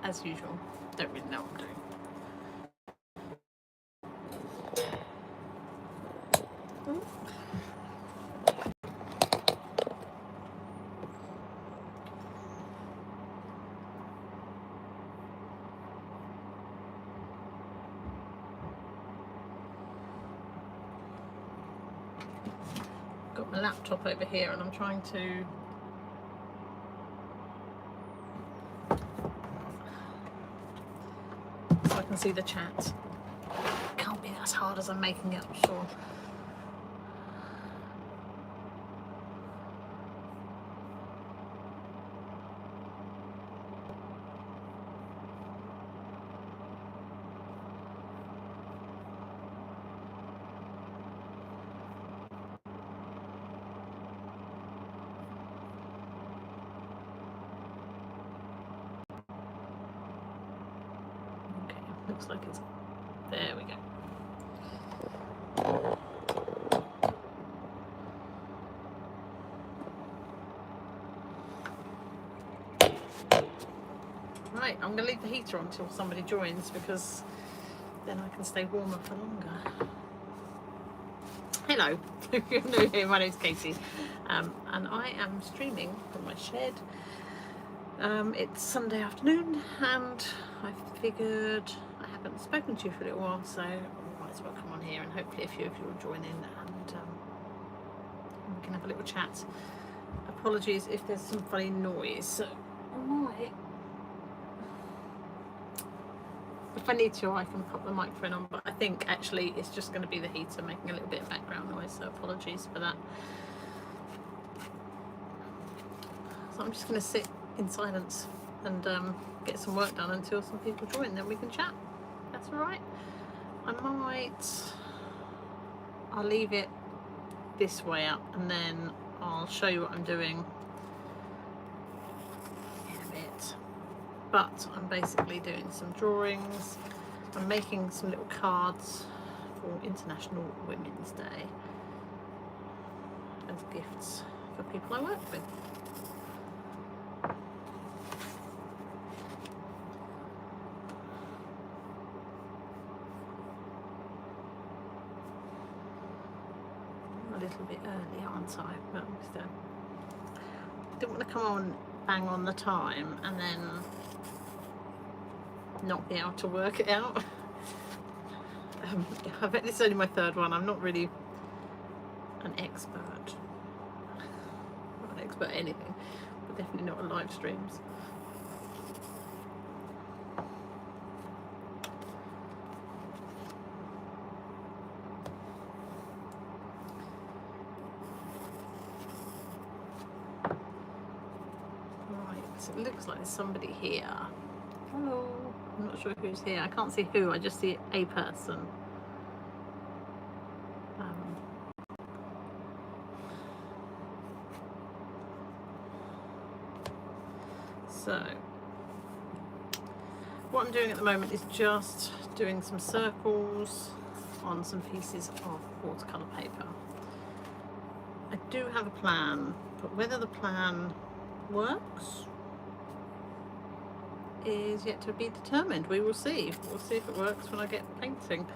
as usual, don't really know what I'm doing. Got my laptop over here and I'm trying to so I can see the chat. It can't be as hard as I'm making it, I'm sure. Looks like it's there. We go. Right, I'm going to leave the heater on until somebody joins because then I can stay warmer for longer. Hello, if you're new here, my name's Katie, and I am streaming from my shed. It's Sunday afternoon and I figured I haven't spoken to you for a little while, so I might as well come on here and hopefully a few of you will join in and we can have a little chat. Apologies if there's some funny noise, so I might, if I need to, I can pop the microphone on, but I think actually it's just going to be the heater making a little bit of background noise, so apologies for that. So I'm just going to sit in silence and get some work done until some people join, then we can chat. That's all right. I'll leave it this way up and then I'll show you what I'm doing in a bit. But I'm basically doing some drawings. I'm making some little cards for International Women's Day as gifts for people I work with. A little bit early, aren't I? But I didn't want to come on bang on the time and then not be able to work it out. I bet this is only my third one. I'm not really an expert. Not an expert at anything, but definitely not on live streams. It looks like there's somebody here. Hello. I'm not sure who's here. I can't see who, I just see a person. So what I'm doing at the moment is just doing some circles on some pieces of watercolour paper. I do have a plan, but whether the plan works is yet to be determined. We will see. We'll see if it works when I get painting.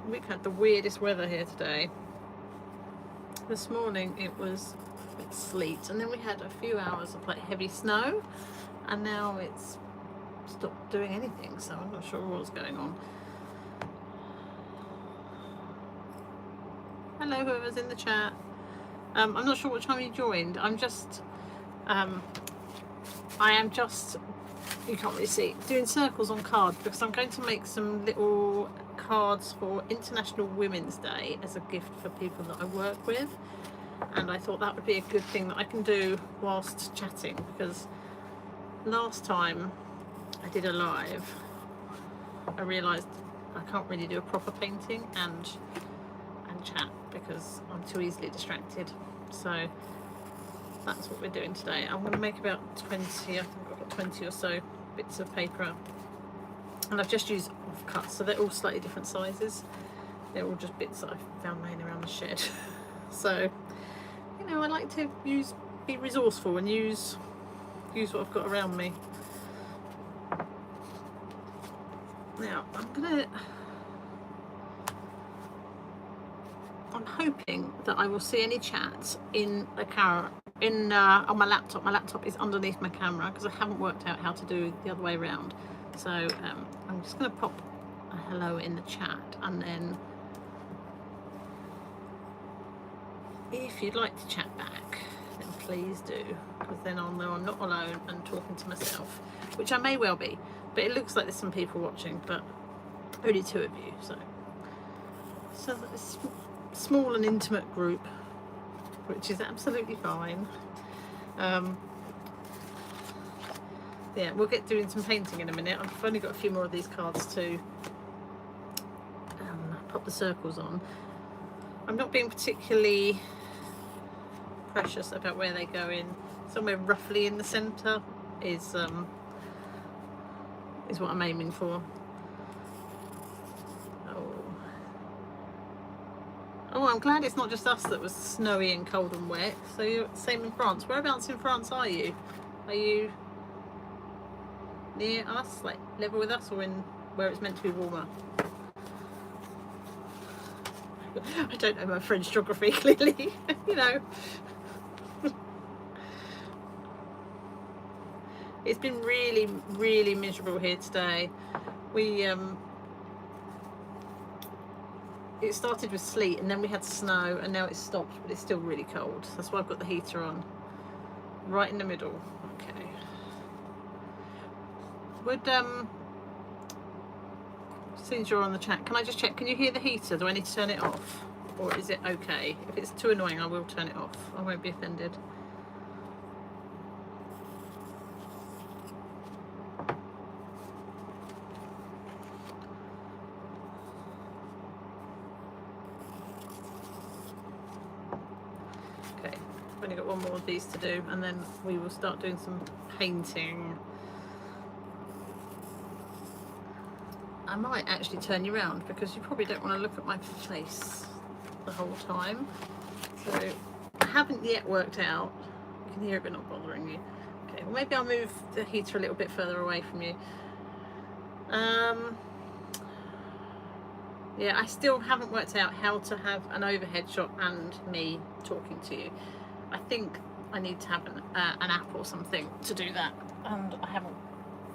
We've had the weirdest weather here today. This morning it was sleet and then we had a few hours of like heavy snow and now it's stopped doing anything, so I'm not sure what's going on. Hello whoever's in the chat. I'm not sure what time you joined. I am just, you can't really see, doing circles on cards because I'm going to make some little cards for International Women's Day as a gift for people that I work with, and I thought that would be a good thing that I can do whilst chatting, because last time I did a live I realised I can't really do a proper painting and chat because I'm too easily distracted. So that's what we're doing today. I'm going to make about 20, I think I've got 20 or so bits of paper out. And I've just used offcuts, so they're all slightly different sizes. They're all just bits that I found laying around the shed. So, you know, I like to be resourceful and use what I've got around me. Now, I'm hoping that I will see any chats in the camera on my laptop. My laptop is underneath my camera because I haven't worked out how to do the other way around. So I'm just going to pop a hello in the chat, and then if you'd like to chat back, then please do, because then I'll know I'm not alone and talking to myself, which I may well be, but it looks like there's some people watching, but only 2 of you, so it's a small and intimate group, which is absolutely fine. Yeah, we'll get doing some painting in a minute. I've only got a few more of these cards to pop the circles on. I'm not being particularly precious about where they go in. Somewhere roughly in the centre is what I'm aiming for. Oh, I'm glad it's not just us that was snowy and cold and wet. So you're same in France. Whereabouts in France are you? Are you near us, like level with us, or in where it's meant to be warmer? I don't know my French geography clearly, you know. It's been really, really miserable here today. It started with sleet and then we had snow and now it's stopped, but it's still really cold. That's why I've got the heater on. Right in the middle. Okay. Since you're on the chat, can I just check, can you hear the heater? Do I need to turn it off? Or is it okay? If it's too annoying, I will turn it off. I won't be offended. Only got one more of these to do, and then we will start doing some painting. I might actually turn you around because you probably don't want to look at my face the whole time. So I haven't yet worked out. You can hear it but not bothering you. Okay, well maybe I'll move the heater a little bit further away from you. Yeah, I still haven't worked out how to have an overhead shot and me talking to you. I think I need to have an app or something to do that, and I haven't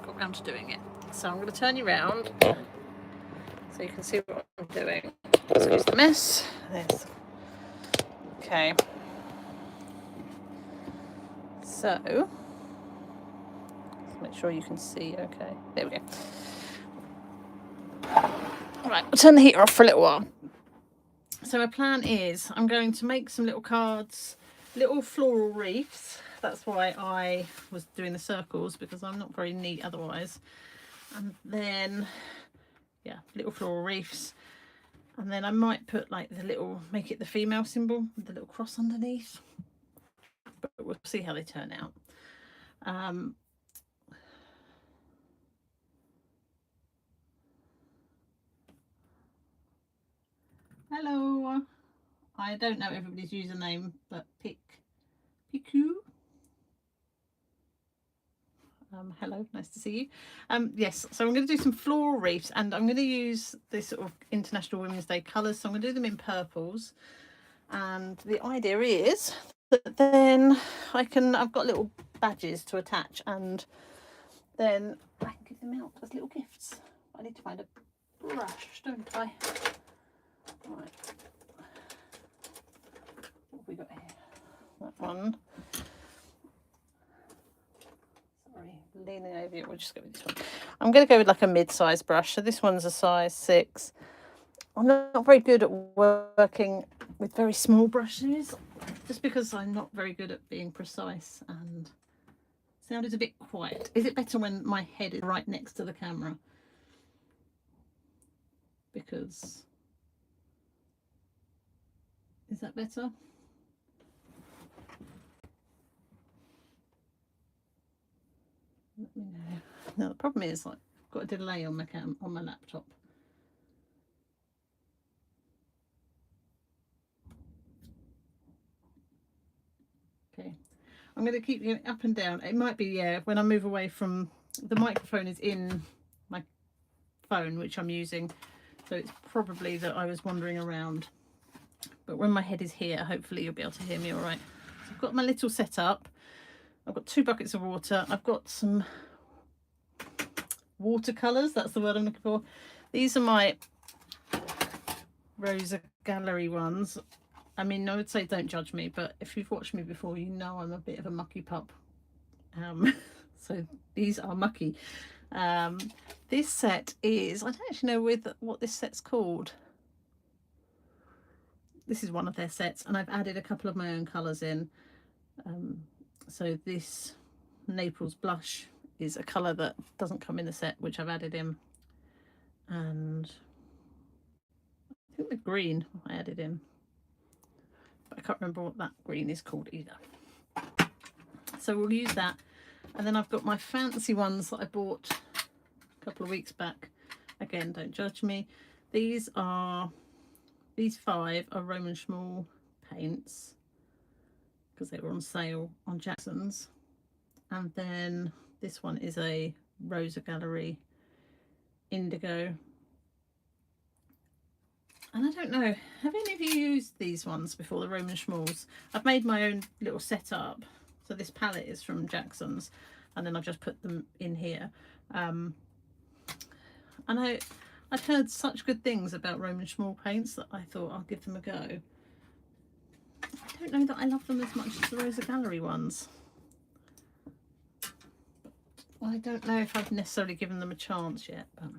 got around to doing it. So I'm going to turn you around so you can see what I'm doing. Excuse the mess. There's. Okay. So, let's make sure you can see. Okay, there we go. All right, I'll turn the heater off for a little while. So my plan is I'm going to make some little cards, little floral wreaths. That's why I was doing the circles, because I'm not very neat otherwise. And then, yeah, little floral wreaths. And then I might put like the little, make it the female symbol with the little cross underneath. But we'll see how they turn out. Hello. I don't know everybody's username, but Piku. Hello, nice to see you. Yes, so I'm going to do some floral wreaths, and I'm going to use this sort of International Women's Day colours. So I'm going to do them in purples, and the idea is that then I've got little badges to attach, and then I can give them out as little gifts. I need to find a brush, don't I? Right. What have we got here? That one. Sorry, leaning over you. We'll just go with this one. I'm going to go with like a mid-size brush. So this one's a size 6. I'm not very good at working with very small brushes, just because I'm not very good at being precise, and sound is a bit quiet. Is it better when my head is right next to the camera? Because, is that better? Let me know. Now the problem is, like, I've got a delay on my laptop. Okay, I'm going to keep going up and down. It might be, yeah, when I move away from the microphone is in my phone, which I'm using, so it's probably that I was wandering around. But when my head is here, hopefully you'll be able to hear me all right. So I've got my little setup. I've got 2 buckets of water. I've got some watercolors. That's the word I'm looking for. These are my Rosa Gallery ones. I mean, I would say don't judge me, but if you've watched me before, you know I'm a bit of a mucky pup. So these are mucky. This set is, I don't actually know what this set's called. This is one of their sets, and I've added a couple of my own colours in. So this Naples Blush is a colour that doesn't come in the set, which I've added in. And I think the green I added in, but I can't remember what that green is called either. So we'll use that. And then I've got my fancy ones that I bought a couple of weeks back. Again, don't judge me. These 5 are Roman Schmall paints because they were on sale on Jackson's. And then this one is a Rosa Gallery Indigo. And I don't know, have any of you used these ones before, the Roman Schmalls? I've made my own little setup. So this palette is from Jackson's, and then I've just put them in here. And I'd heard such good things about Roman Schmall paints that I thought I'll give them a go. I don't know that I love them as much as the Rosa Gallery ones. But I don't know if I've necessarily given them a chance yet. But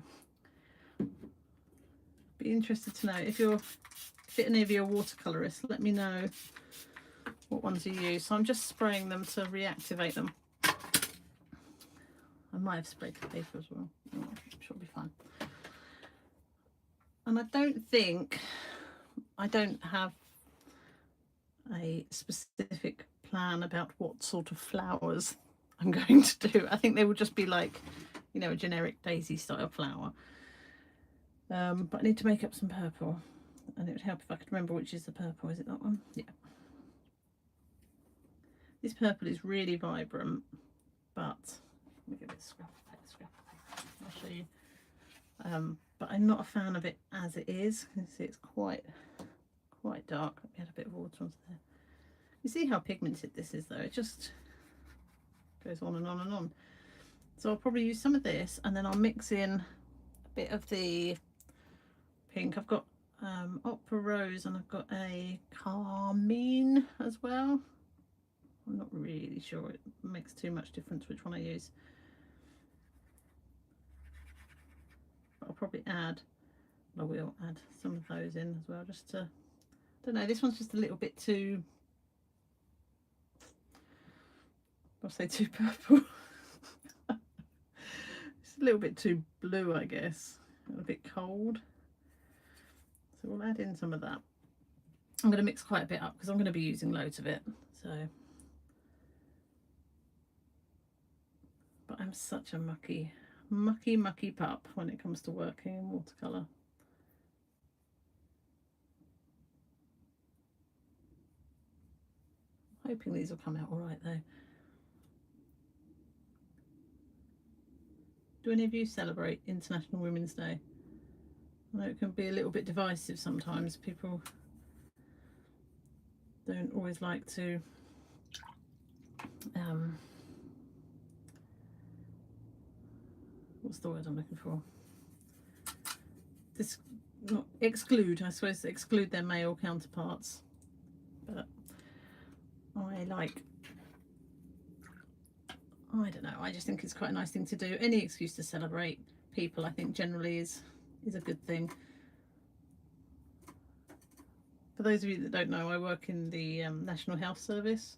be interested to know if any of you are watercolorists. Let me know what ones you use. So I'm just spraying them to reactivate them. I might have sprayed the paper as well. I'm sure it'll be fine. And I don't have a specific plan about what sort of flowers I'm going to do. I think they will just be like, you know, a generic daisy style flower. But I need to make up some purple, and it would help if I could remember which is the purple. Is it that one? Yeah. This purple is really vibrant, but let me give it a scrap of paper. I'll show you. But I'm not a fan of it as it is. You can see it's quite dark. Let me add a bit of water onto there. You see how pigmented this is though? It just goes on and on and on. So I'll probably use some of this, and then I'll mix in a bit of the pink. I've got Opera Rose, and I've got a Carmine as well. I'm not really sure it makes too much difference which one I use. But I'll probably I will add some of those in as well, just to, I don't know, this one's just a little bit too, I'll say too purple. It's a little bit too blue, I guess, a bit cold. So we'll add in some of that. I'm going to mix quite a bit up because I'm going to be using loads of it. So, but I'm such a mucky pup when it comes to working in watercolour. Hoping these will come out all right though. Do any of you celebrate International Women's Day? I know it can be a little bit divisive sometimes. People don't always like to what's the word I'm looking for? Not exclude, I suppose, exclude their male counterparts. But I don't know, I just think it's quite a nice thing to do. Any excuse to celebrate people, I think, generally is a good thing. For those of you that don't know, I work in the National Health Service,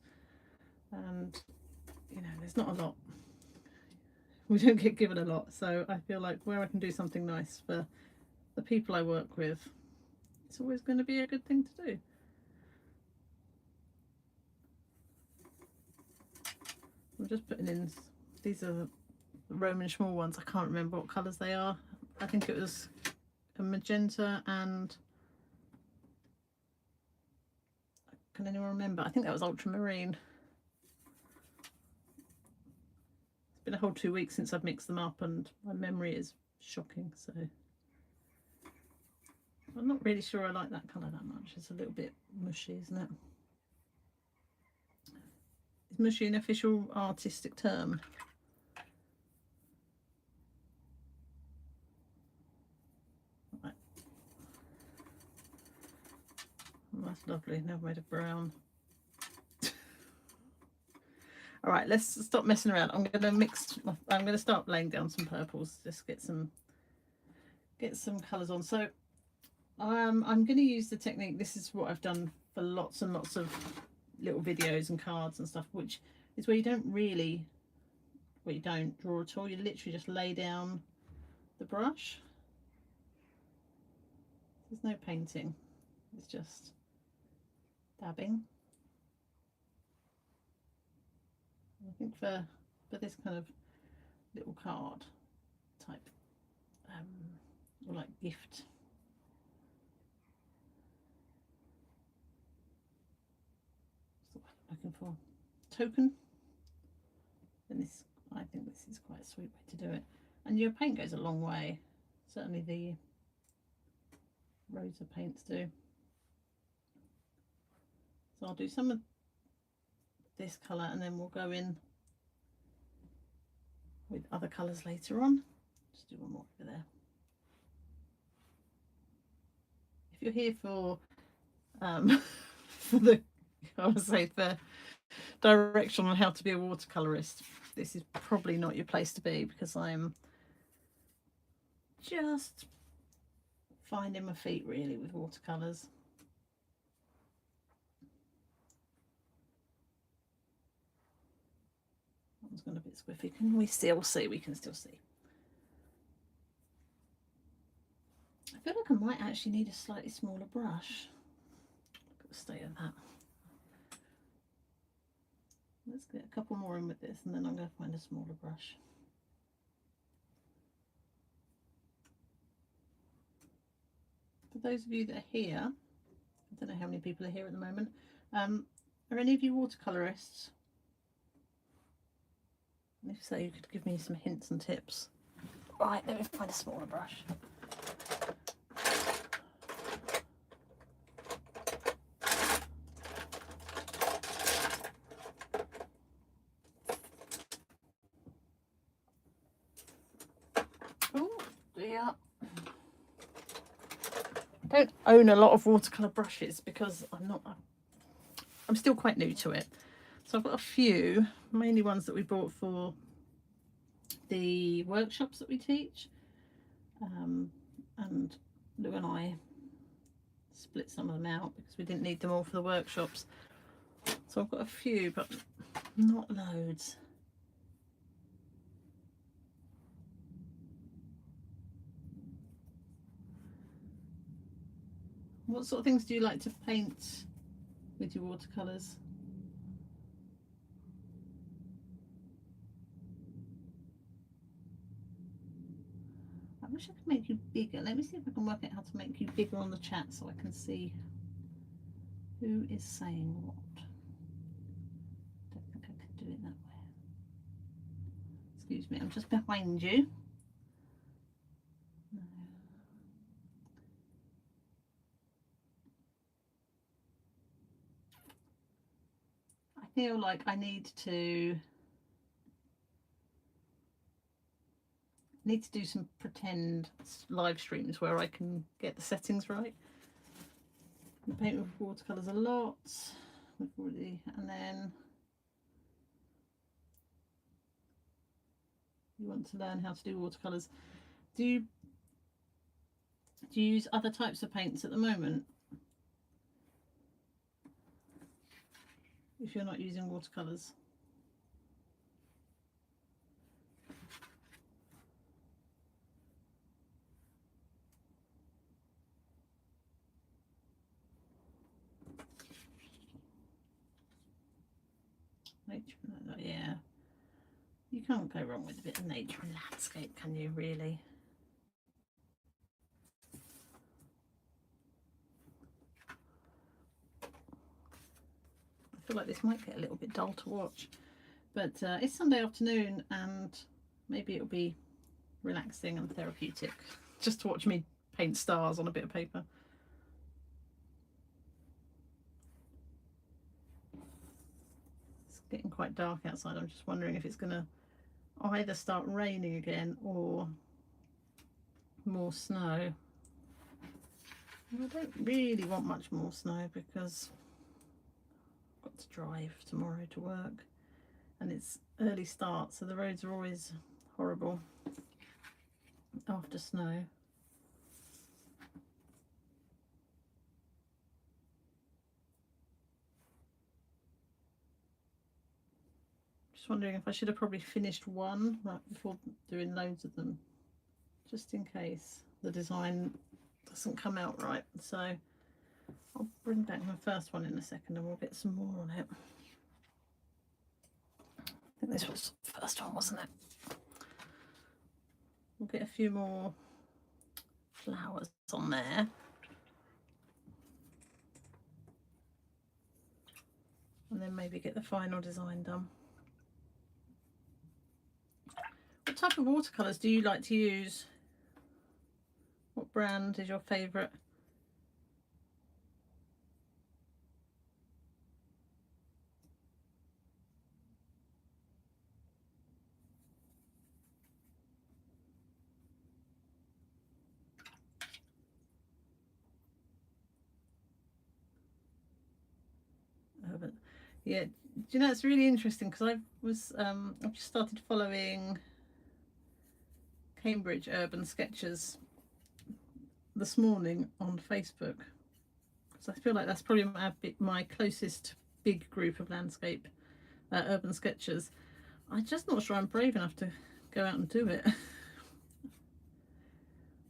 and you know, there's not a lot. We don't get given a lot, so I feel like where I can do something nice for the people I work with, it's always going to be a good thing to do. I'm just putting in, these are the Roman small ones. I can't remember what colours they are. I think it was a magenta and, can anyone remember? I think that was ultramarine. It's been a whole 2 weeks since I've mixed them up and my memory is shocking, so I'm not really sure I like that colour that much. It's a little bit mushy, isn't it? Is mushy an official artistic term? Right. Oh, that's lovely. Now I've made a brown. All right, let's stop messing around. I'm going to start laying down some purples. Just get some colours on. So I'm going to use the technique. This is what I've done for lots and lots of little videos and cards and stuff, which is where you don't draw at all. You literally just lay down the brush. There's no painting. It's just dabbing. I think for this kind of little card type, or like gift, what's the word I'm looking for? Token. Then this, I think this is quite a sweet way to do it. And your paint goes a long way. Certainly the Rosa paints do. So I'll do some of this colour and then we'll go in with other colours later on. Just do one more over there. If you're here for for direction on how to be a watercolourist, this is probably not your place to be, because I'm just finding my feet really with watercolours. That one's gone a bit squiffy. Can we still see? We can still see. I feel like I might actually need a slightly smaller brush. Look at the state of that. Let's get a couple more in with this and then I'm going to find a smaller brush. For those of you that are here, I don't know how many people are here at the moment, are any of you watercolourists? And if so, you could give me some hints and tips. Right, let me find a smaller brush. Oh dear. I don't own a lot of watercolour brushes because I'm still quite new to it. So I've got a few, mainly ones that we bought for the workshops that we teach. And Lou and I split some of them out because we didn't need them all for the workshops. So I've got a few, but not loads. What sort of things do you like to paint with your watercolours? I wish I could make you bigger. Let me see if I can work out how to make you bigger on the chat so I can see who is saying what. Don't think I could do it that way. Excuse me, I'm just behind you. No. I feel like I need to do some pretend live streams where I can get the settings right. I paint with watercolours a lot. We've already, and then you want to learn how to do watercolours. Do you use other types of paints at the moment? If you're not using watercolours. Yeah. You can't go wrong with a bit of nature and landscape, can you, really? I feel like this might get a little bit dull to watch, but it's Sunday afternoon and maybe it'll be relaxing and therapeutic just to watch me paint stars on a bit of paper. It's getting quite dark outside. I'm just wondering if it's going to either start raining again or more snow. I don't really want much more snow because I've got to drive tomorrow to work and it's early start, so the roads are always horrible after snow. Just wondering if I should have probably finished one right before doing loads of them, just in case the design doesn't come out right. So I'll bring back my first one in a second and we'll get some more on it. I think this was the first one, wasn't it? We'll get a few more flowers on there. And then maybe get the final design done. What type of watercolours do you like to use? What brand is your favourite? Urban. Yeah, do you know, it's really interesting because I've just started following Cambridge Urban Sketchers this morning on Facebook, because I feel like that's probably my closest big group of landscape urban sketchers. I'm just not sure I'm brave enough to go out and do it.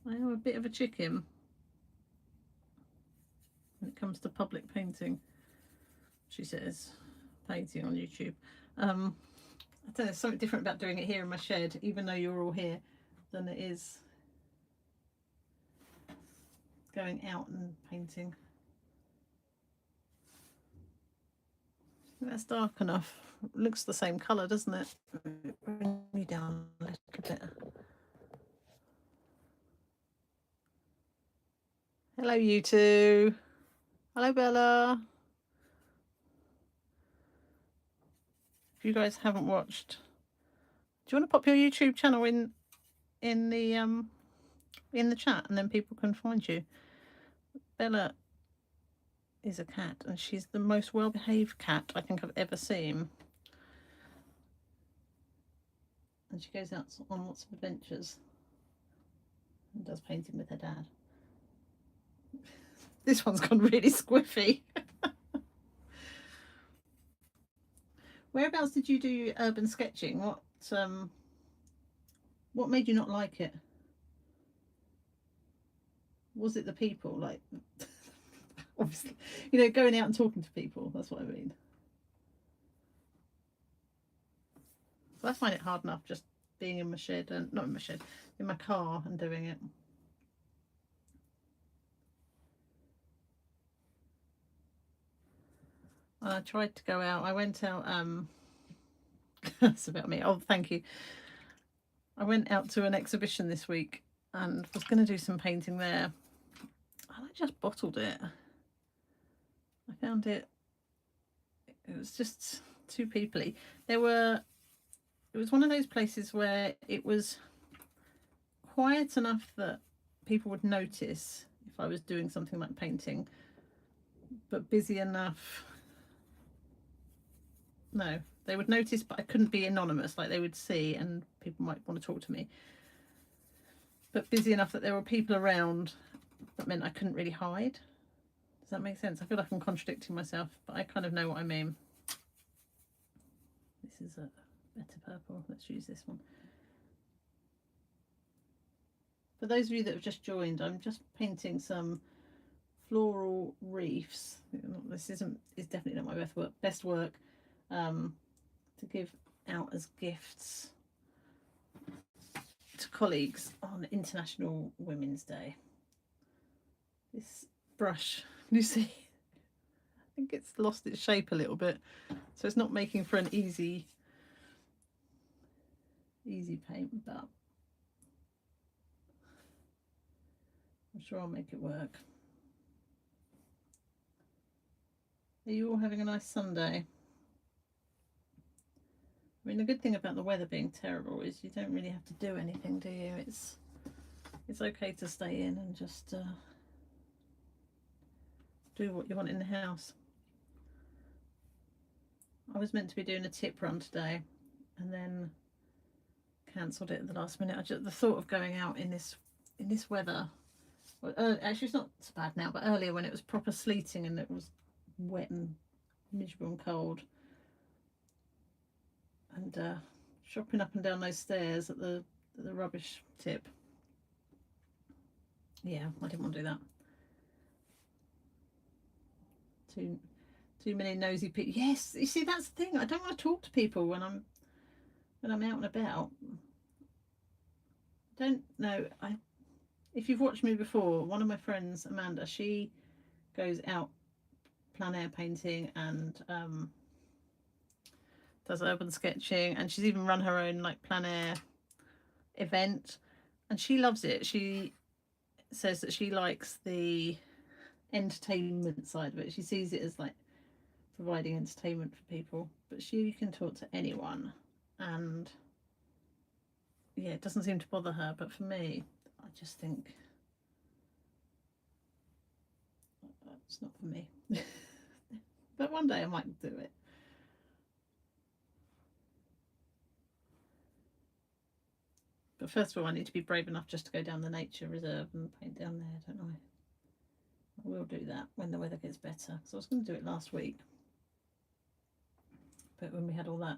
I am a bit of a chicken when it comes to public painting, she says, painting on YouTube. I don't know, there's something different about doing it here in my shed, even though you're all here, than it is going out and painting. That's dark enough. It looks the same colour, doesn't it? Bring me down a little bit. Hello, you two. Hello, Bella. If you guys haven't watched, do you want to pop your YouTube channel in the chat, and then people can find you? Bella is a cat, and she's the most well-behaved cat I think I've ever seen. And she goes out on lots of adventures and does painting with her dad. This one's gone really squiffy. Whereabouts did you do urban sketching? What made you not like it? Was it the people? Like, obviously, you know, going out and talking to people, that's what I mean. So I find it hard enough just being in my shed, and not in my shed, in my car and doing it. I tried to go out. I went out. That's about me. Oh, thank you. I went out to an exhibition this week and was going to do some painting there. And I just bottled it. I found it was just too peoply. It was one of those places where it was quiet enough that people would notice if I was doing something like painting, but busy enough. No, they would notice, but I couldn't be anonymous. Like, they would see and people might want to talk to me, but busy enough that there were people around that meant I couldn't really hide. Does that make sense? I feel like I'm contradicting myself, but I kind of know what I mean. This is a better purple. Let's use this one. For those of you that have just joined, I'm just painting some floral reefs. This is definitely not my best work, to give out as gifts to colleagues on International Women's Day. This brush, you see, I think it's lost its shape a little bit, so it's not making for an easy paint, but I'm sure I'll make it work. Are you all having a nice Sunday? I mean, the good thing about the weather being terrible is you don't really have to do anything, do you? It's okay to stay in and just do what you want in the house. I was meant to be doing a tip run today and then cancelled it at the last minute. The thought of going out in this weather, well, actually it's not so bad now, but earlier when it was proper sleeting and it was wet and miserable and cold, and shopping up and down those stairs at the rubbish tip, yeah, I didn't want to do that. Too many nosy people. Yes, you see, that's the thing. I don't want to talk to people when I'm out and about. Don't know. If you've watched me before, one of my friends, Amanda, she goes out plein air painting and does urban sketching, and she's even run her own like plein air event, and she loves it. She says that she likes the entertainment side of it. She sees it as like providing entertainment for people, but she can talk to anyone, and yeah, it doesn't seem to bother her. But for me, I just think it's not for me. But one day I might do it. But first of all, I need to be brave enough just to go down the nature reserve and paint down there, don't I? I will do that when the weather gets better. So I was going to do it last week, but when we had all that,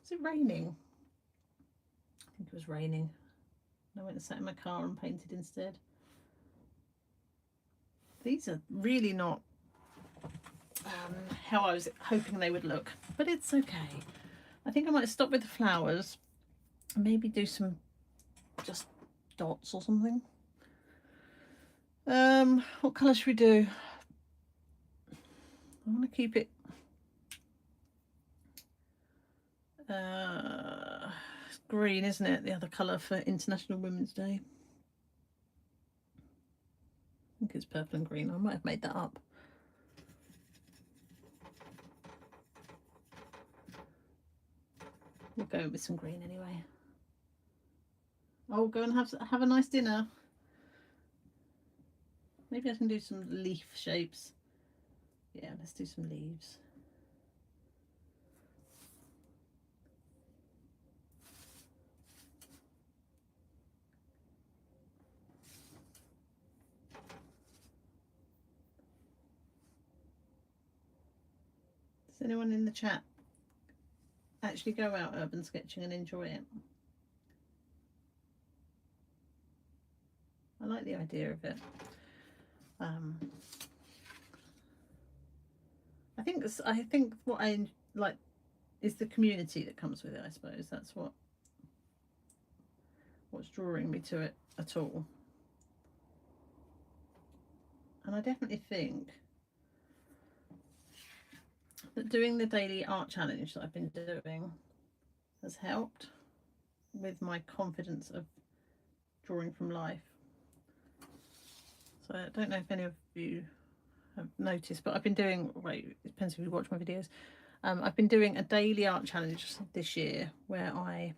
was it raining? I think it was raining. I went and sat in my car and painted instead. These are really not how I was hoping they would look, but it's okay. I think I might stop with the flowers and maybe do some just dots or something. What colour should we do? I want to keep it green, isn't it? The other colour for International Women's Day. I think it's purple and green. I might have made that up. We'll go with some green anyway. Oh, go and have a nice dinner. Maybe I can do some leaf shapes. Yeah, let's do some leaves. Does anyone in the chat actually go out urban sketching and enjoy it? I like the idea of it. I think what I like is the community that comes with it. I suppose that's what's drawing me to it at all. And I definitely think that doing the daily art challenge that I've been doing has helped with my confidence of drawing from life. So I don't know if any of you have noticed, but I've been doing, it depends if you watch my videos, I've been doing a daily art challenge this year where I'm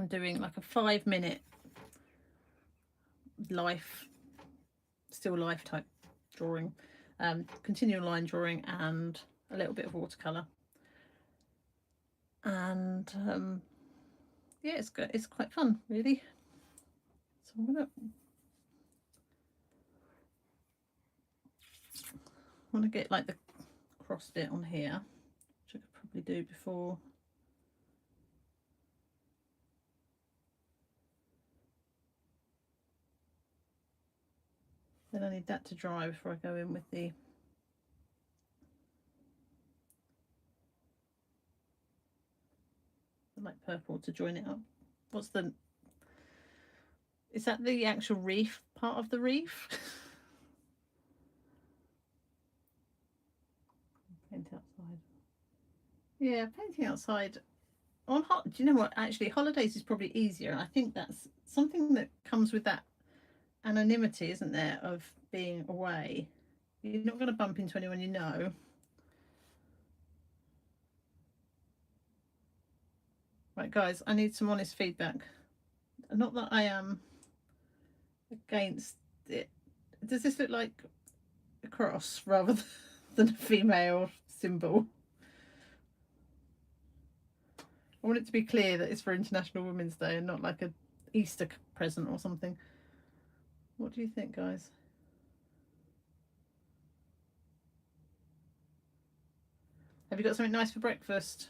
doing like a 5-minute still life type drawing, continual line drawing and a little bit of watercolour, and yeah, it's good. It's quite fun, really. So I'm gonna get like the cross bit on here, which I could probably do before. Then I need that to dry before I go in with the like purple to join it up. What's the... Is that the actual reef part of the reef? Paint outside. Yeah, painting outside on hot. Do you know what? Actually, holidays is probably easier. I think that's something that comes with that anonymity, isn't there, of being away. You're not going to bump into anyone you know. Right, guys, I need some honest feedback. Not that I am against it. Does this look like a cross rather than a female symbol? I want it to be clear that it's for International Women's Day and not like a Easter present or something. What do you think, guys? Have you got something nice for breakfast?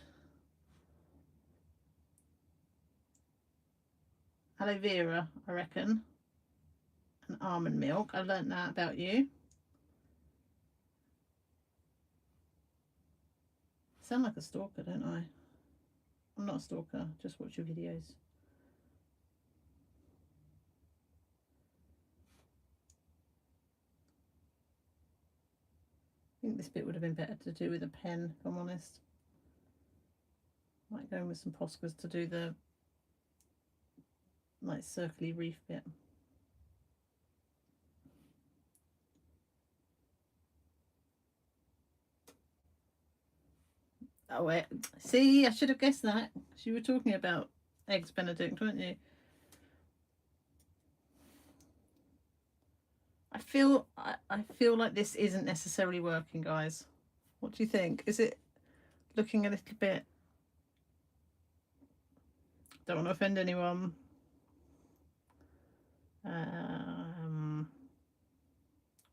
Aloe vera, I reckon. And almond milk. I learnt that about you. I sound like a stalker, don't I? I'm not a stalker, just watch your videos. I think this bit would have been better to do with a pen, if I'm honest. Might go in with some Poscas to do the like circly reef bit. Oh wait, see, I should have guessed that. You were talking about eggs Benedict, weren't you? I feel like this isn't necessarily working, guys. What do you think? Is it looking a little bit... Don't want to offend anyone.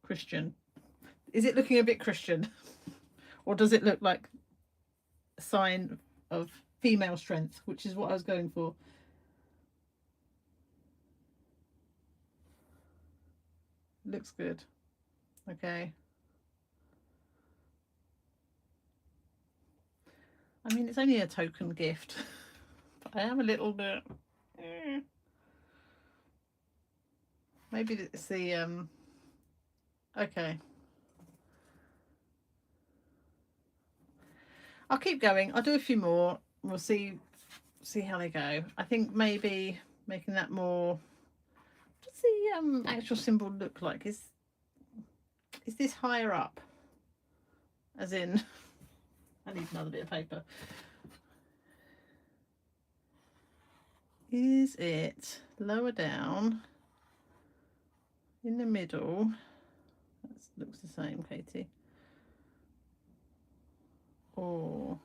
Christian. Is it looking a bit Christian? Or does it look like a sign of female strength, which is what I was going for? Looks good. Okay. I mean, it's only a token gift, but I am a little bit... Maybe it's the... Okay. I'll keep going. I'll do a few more. We'll see how they go. I think maybe making that more... What does the actual symbol look like? Is this higher up? As in... I need another bit of paper. Is it lower down? In the middle? That looks the same, Katie. Or...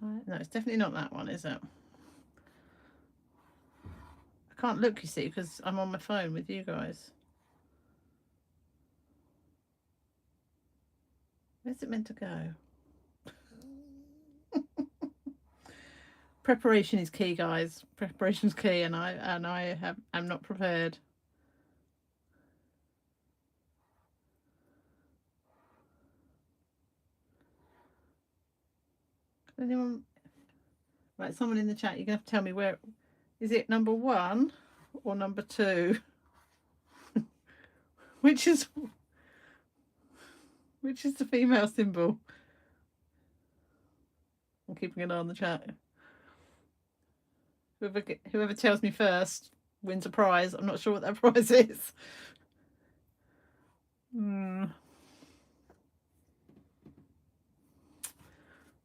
No, it's definitely not that one, is it? I can't look, you see, because I'm on my phone with you guys. Where's it meant to go? Preparation is key, guys. Preparation is key, and I'm not prepared. Anyone? Right, someone in the chat, you're gonna have to tell me where... Is it number 1 or number 2? Which is the female symbol? I'm keeping an eye on the chat. Whoever tells me first wins a prize. I'm not sure what that prize is. Number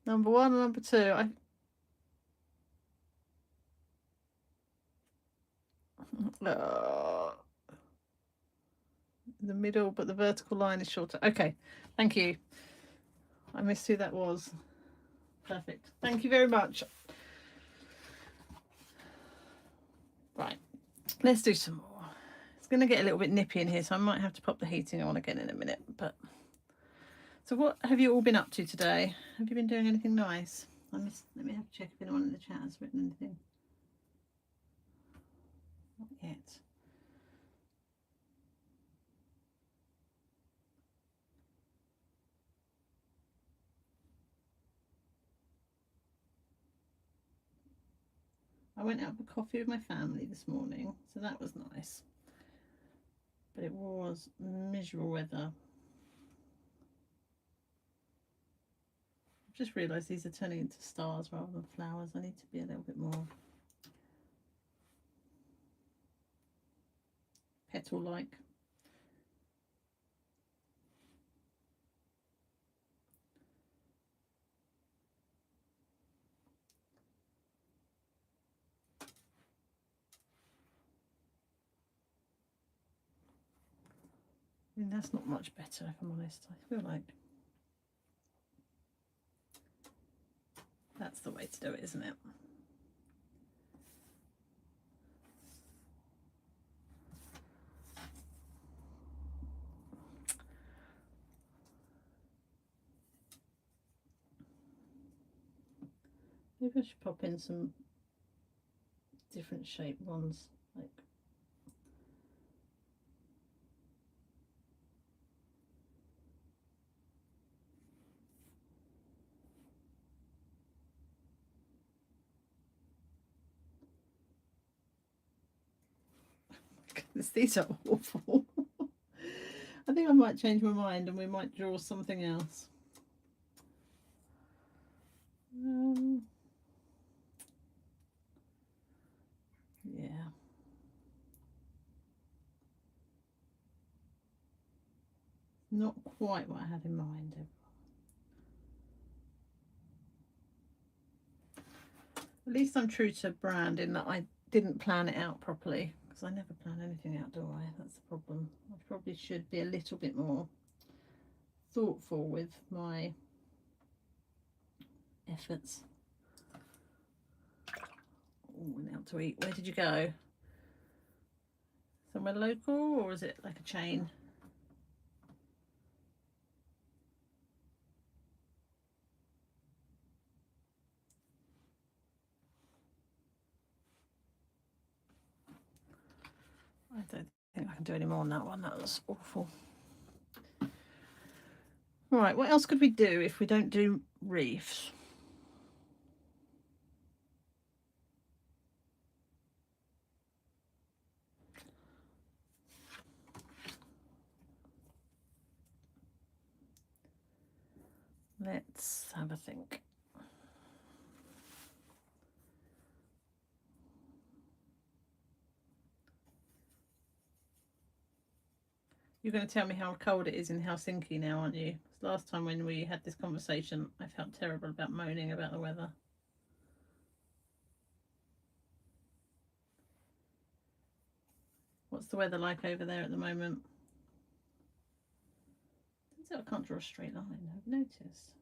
1 or number 2? The middle, but the vertical line is shorter. Okay, thank you. I missed who that was. Perfect. Thank you very much. Right, let's do some more. It's going to get a little bit nippy in here, so I might have to pop the heating on again in a minute. But so what have you all been up to today? Have you been doing anything nice? Let me have to check if anyone in the chat has written anything. Not yet. I went out for coffee with my family this morning, so that was nice. But it was miserable weather. I've just realised these are turning into stars rather than flowers. I need to be a little bit more petal-like. I mean, that's not much better, if I'm honest. I feel like that's the way to do it, isn't it? Maybe I should pop in some different shaped ones, like these are awful. I think I might change my mind and we might draw something else. Yeah. Not quite what I had in mind. At least I'm true to brand in that I didn't plan it out properly, because I never plan anything out, do I? That's the problem. I probably should be a little bit more thoughtful with my efforts. Oh, went out to eat. Where did you go? Somewhere local, or is it like a chain? I don't think I can do any more on that one. That was awful. Right, what else could we do if we don't do reefs? Let's have a think. You're going to tell me how cold it is in Helsinki now, aren't you? 'Cause last time when we had this conversation, I felt terrible about moaning about the weather. What's the weather like over there at the moment? I can't draw a straight line, I've noticed.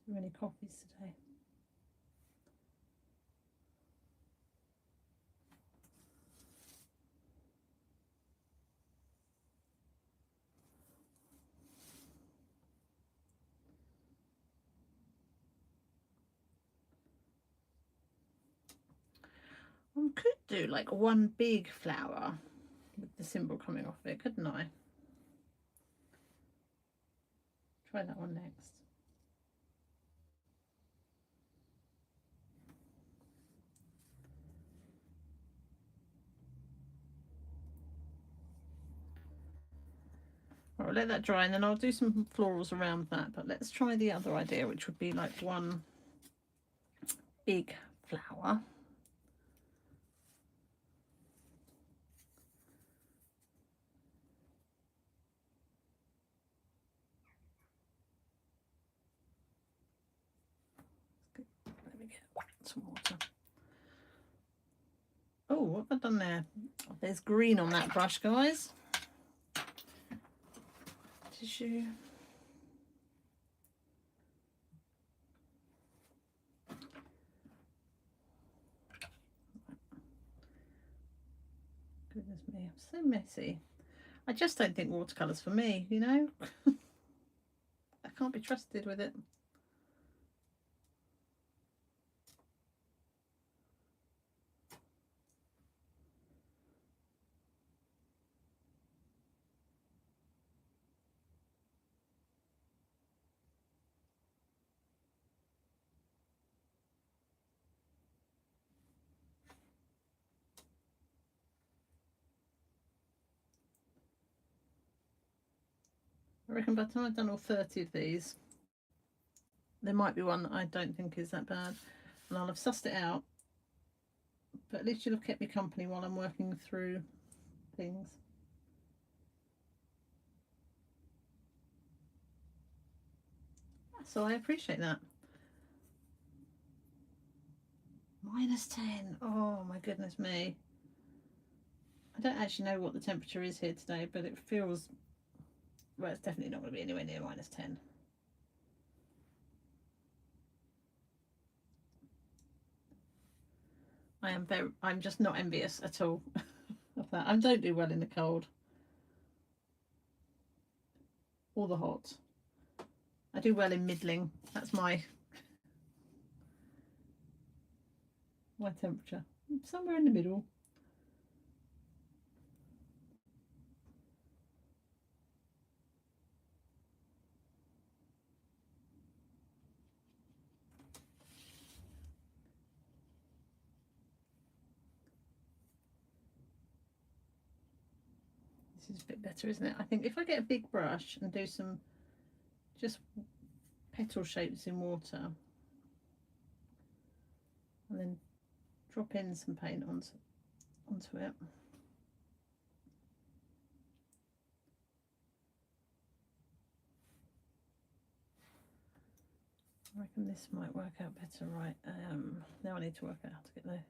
Too many coffees today. I could do like one big flower with the symbol coming off it, couldn't I? Try that one next. All right, let that dry and then I'll do some florals around that. But let's try the other idea, which would be like one big flower. Let me get some water. Oh, what have I done there? There's green on that brush, guys. Tissue. Goodness me, I'm so messy. I just don't think watercolour's for me, you know? I can't be trusted with it. I reckon by the time I've done all 30 of these, there might be one that I don't think is that bad, and I'll have sussed it out. But at least you'll have kept me company while I'm working through things. So I appreciate that. -10. Oh my goodness me. I don't actually know what the temperature is here today, but it feels, well, it's definitely not going to be anywhere near -10. I'm just not envious at all of that. I don't do well in the cold or the hot. I do well in middling. That's my temperature. Somewhere in the middle. This is a bit better, isn't it? I think if I get a big brush and do some just petal shapes in water and then drop in some paint onto it. I reckon this might work out better, right? Now I need to work out how to get there.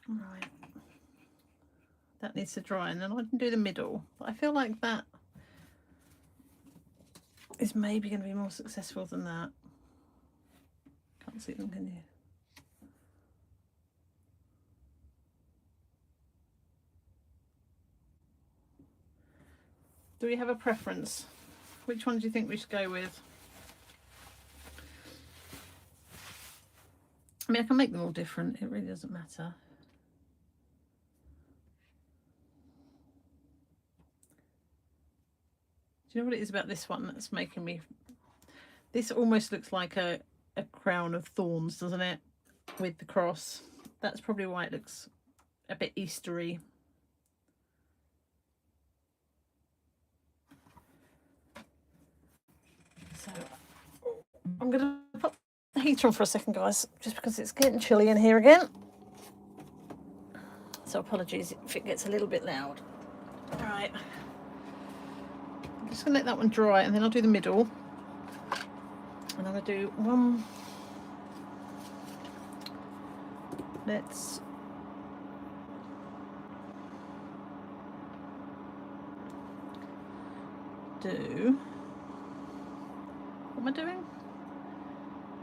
Right, that needs to dry, and then I can do the middle. But I feel like that is maybe going to be more successful than that. Can't see them, can you? Do we have a preference? Which one do you think we should go with? I mean, I can make them all different. It really doesn't matter. Do you know what it is about this one that's making me... This almost looks like a crown of thorns, doesn't it? With the cross. That's probably why it looks a bit Eastery. So I'm going to put the heater on for a second, guys, just because it's getting chilly in here again. So apologies if it gets a little bit loud. All right. I'm just going to let that one dry, and then I'll do the middle. And I'm going to do one. Let's do, what am I doing?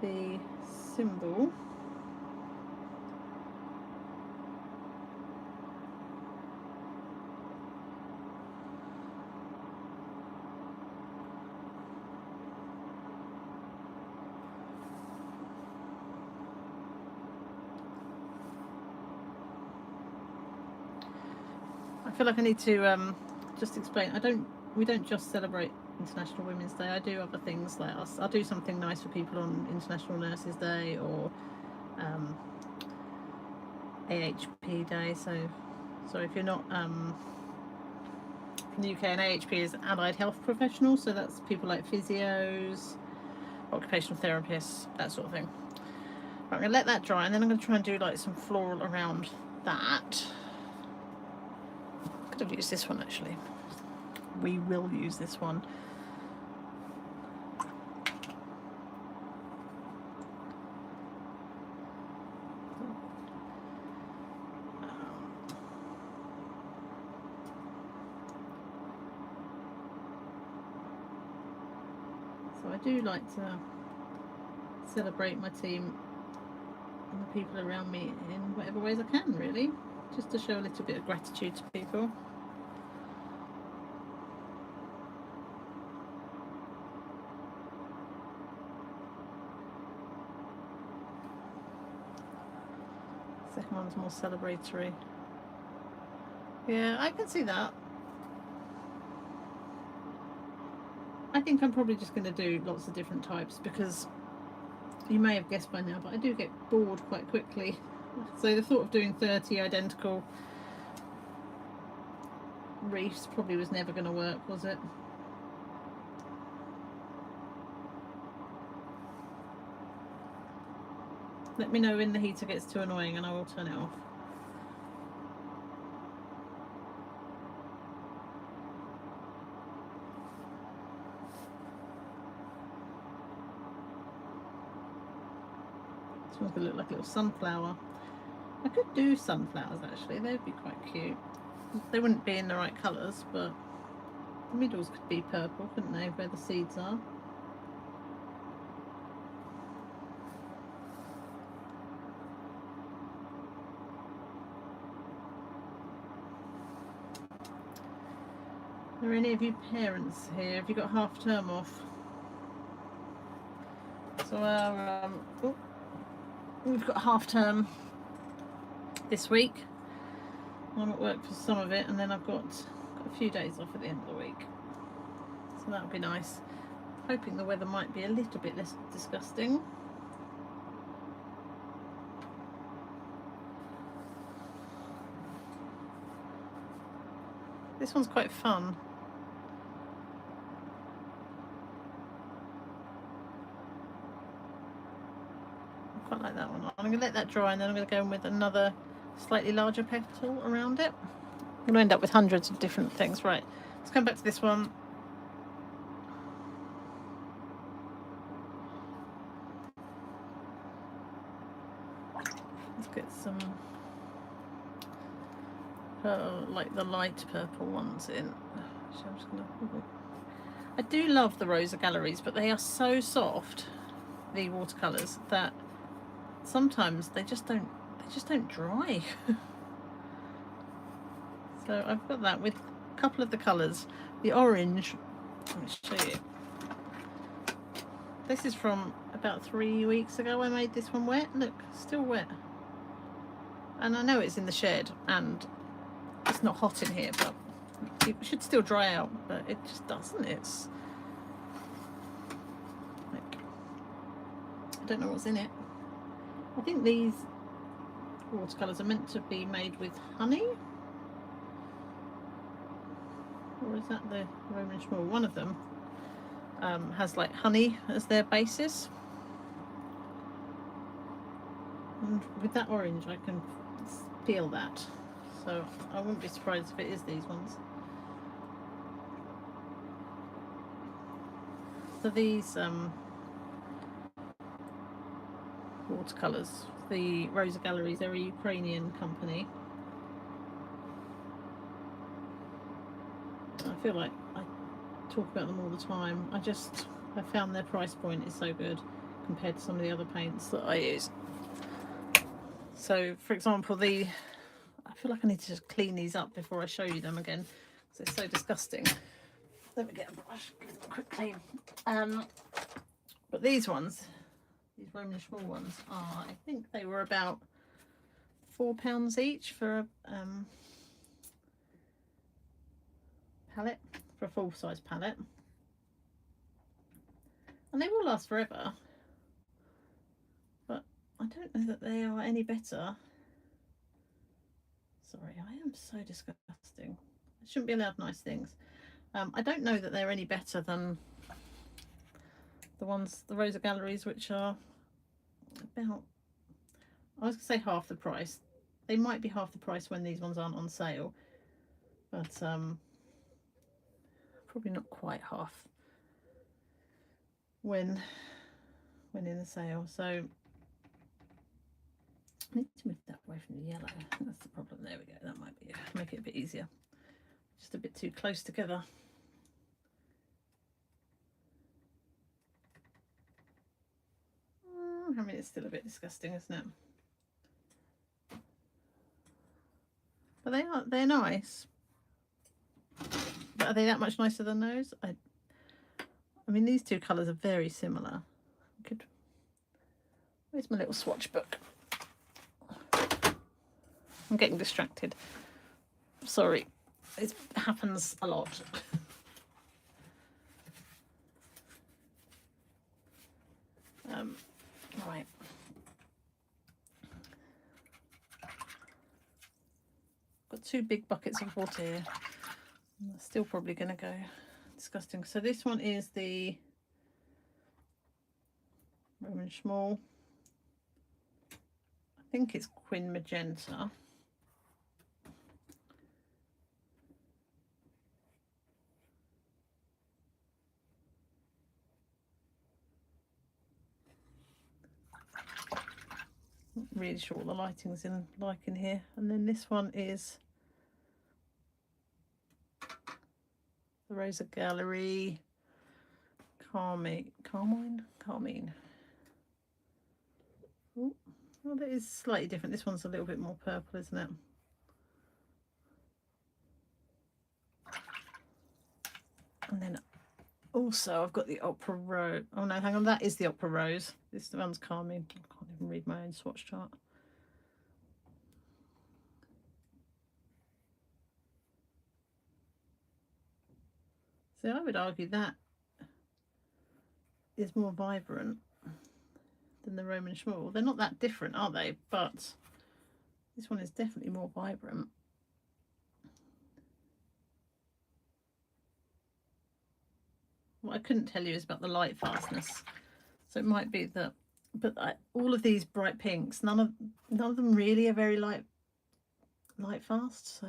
The symbol. I feel like I need to just explain. We don't just celebrate International Women's Day. I do other things, like I'll do something nice for people on International Nurses Day or AHP Day. So if you're not from the UK, and AHP is Allied Health Professionals, so that's people like physios, occupational therapists, that sort of thing. Right, I'm going to let that dry, and then I'm going to try and do like some floral around that. Could have used this one actually. We will use this one. So I do like to celebrate my team and the people around me in whatever ways I can, really, just to show a little bit of gratitude to people. Second one's more celebratory. Yeah, I can see that. I think I'm probably just going to do lots of different types because you may have guessed by now, but I do get bored quite quickly. So the thought of doing 30 identical reefs probably was never going to work, was it? Let me know when the heater gets too annoying and I will turn it off. This one's going to look like a little sunflower. I could do sunflowers actually, they'd be quite cute. They wouldn't be in the right colours, but the middles could be purple, couldn't they, where the seeds are? Are any of you parents here? Have you got half term off? So our we've got half term this week. I'm at work for some of it, and then I've got a few days off at the end of the week. So that'll be nice. Hoping the weather might be a little bit less disgusting. This one's quite fun. I quite like that one. I'm going to let that dry and then I'm going to go in with another slightly larger petal around it. I'm going to end up with hundreds of different things. Right, let's come back to this one. Let's get some like the light purple ones in. So I'm just gonna... I do love the Rosa Galleries, but they are so soft, the watercolors, that sometimes they just don't dry. So I've got that with a couple of the colors. The orange, let me show you. This is from about 3 weeks ago. I made this one wet. Look, still wet. And I know it's in the shed and it's not hot in here, but it should still dry out, but it just doesn't. It's like, I don't know what's in it. I think these watercolors are meant to be made with honey, or is that the Roman Schmoll? One of them has like honey as their basis, and with that orange I can feel that, so I wouldn't be surprised if it is these ones. So these watercolors, the Rosa Galleries, they're a Ukrainian company. I feel like I talk about them all the time. I found their price point is so good compared to some of the other paints that I use. So for example, I feel like I need to just clean these up before I show you them again because they're so disgusting. Let me get a brush, give them a quick clean. But these ones, these Roman Schmoll ones, are, I think they were about £4 each for a palette, for a full-size palette, and they will last forever, but I don't know that they are any better. Sorry, I am so disgusting. I shouldn't be allowed nice things. I don't know that they're any better than the ones, the Rosa Galleries, which are about, I was going to say half the price. They might be half the price when these ones aren't on sale, but probably not quite half when in the sale. So I need to move that away from the yellow. That's the problem. There we go. That might be it. Make it a bit easier. Just a bit too close together. I mean, it's still a bit disgusting, isn't it? But they're nice. But are they that much nicer than those? I mean, these two colours are very similar. Where's my little swatch book? I'm getting distracted. sorry, it happens a lot. Right. Got 2 big buckets of water here. I'm still probably going to go disgusting. So this one is the Roman Schmall. I think it's Quin Magenta. Not really sure what the lighting's like in here. And then this one is the Rosa Gallery Carmine. Ooh, well, that is slightly different. This one's a little bit more purple, isn't it? And then also I've got the Opera Rose. Oh no, hang on, that is the Opera Rose. This one's Carmine. I can't even read my own swatch chart. So I would argue that is more vibrant than the Roman Schmall. They're not that different, are they? But this one is definitely more vibrant. What I couldn't tell you is about the light fastness. So it might be that, but all of these bright pinks, none of them really are very light fast. So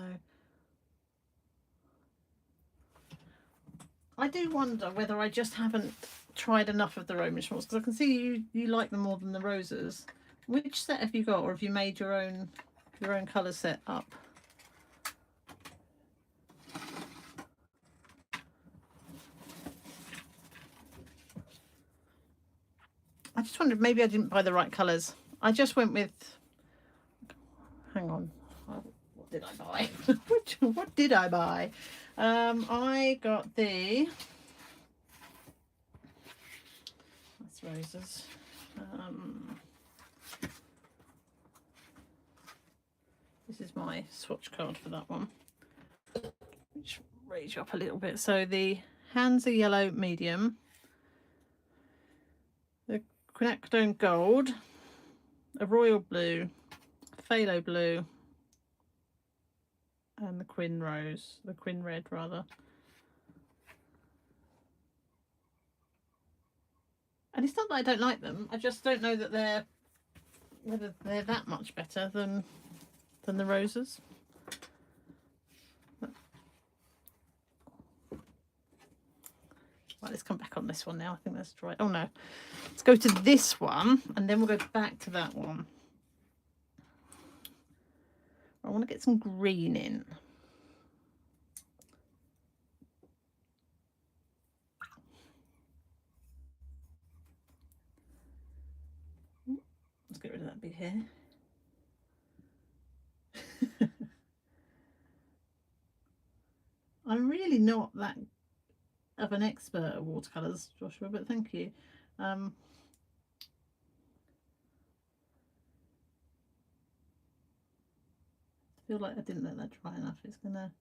I do wonder whether I just haven't tried enough of the Roman Schmalls, because I can see you like them more than the roses. Which set have you got, or have you made your own colour set up? I just wondered, maybe I didn't buy the right colours. I just went with, hang on, what did I buy? What did I buy? I got the, that's roses. This is my swatch card for that one, which raise you up a little bit. So the Hansa Yellow Medium, the Quinacridone Gold, a Royal Blue, Phthalo Blue, and the Quin Red rather. And it's not that I don't like them, I just don't know that whether they're that much better than the roses. Right, let's come back on this one now. I think that's dry. Oh no, let's go to this one and then we'll go back to that one. I want to get some green in. Let's get rid of that big hair. I'm really not that of an expert at watercolours, Joshua, but thank you. I feel like I didn't let that dry enough. It's gonna,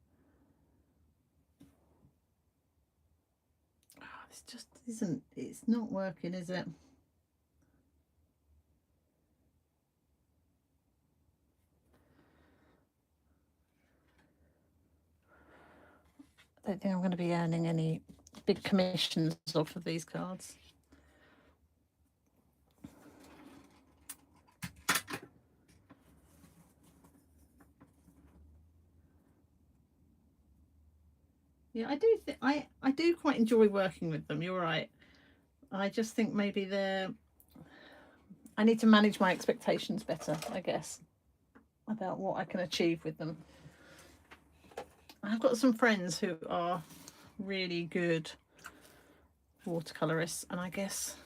this just isn't, it's not working, is it? I don't think I'm going to be earning any big commissions off of these cards. Yeah, I do think I do quite enjoy working with them. You're right. I just think maybe I need to manage my expectations better, I guess, about what I can achieve with them. I've got some friends who are really good watercolorists, and I guess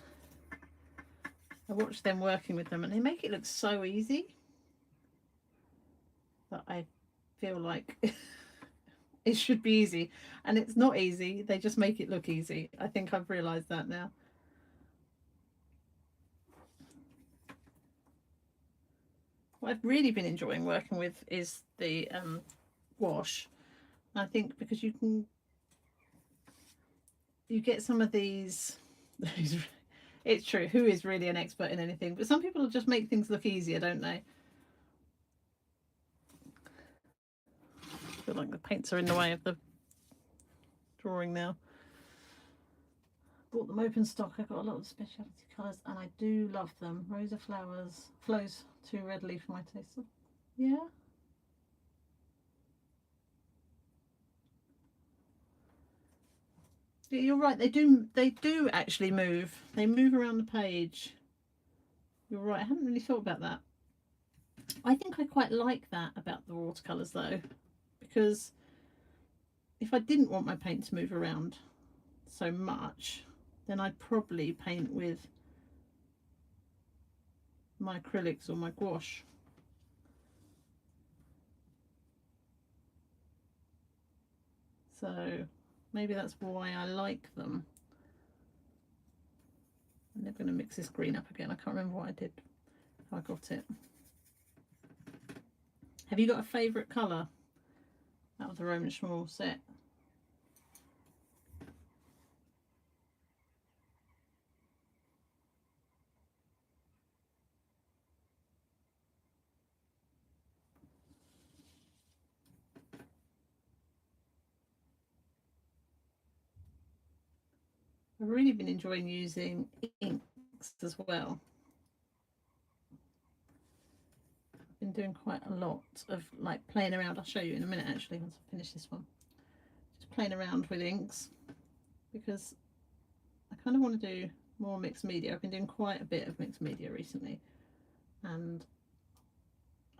I watch them working with them and they make it look so easy that I feel like it should be easy, and it's not easy. They just make it look easy. I think I've realized that now. What I've really been enjoying working with is the gouache. And I think because you get some of these it's true, who is really an expert in anything, but some people just make things look easier, don't they? I feel like the paints are in the way of the drawing now. Bought them open stock. I got a lot of specialty colours and I do love them. Rosa Flowers flows too readily for my taste. Yeah. You're right, they do actually move. They move around the page. You're right, I hadn't really thought about that. I think I quite like that about the watercolours though, because if I didn't want my paint to move around so much, then I'd probably paint with my acrylics or my gouache. So maybe that's why I like them. I'm never going to mix this green up again. I can't remember what I did, how I got it. Have you got a favourite colour out of the Roman Schmall set? I've really been enjoying using inks as well. I've been doing quite a lot of like playing around. I'll show you in a minute actually once I finish this one. Just playing around with inks because I kind of want to do more mixed media. I've been doing quite a bit of mixed media recently and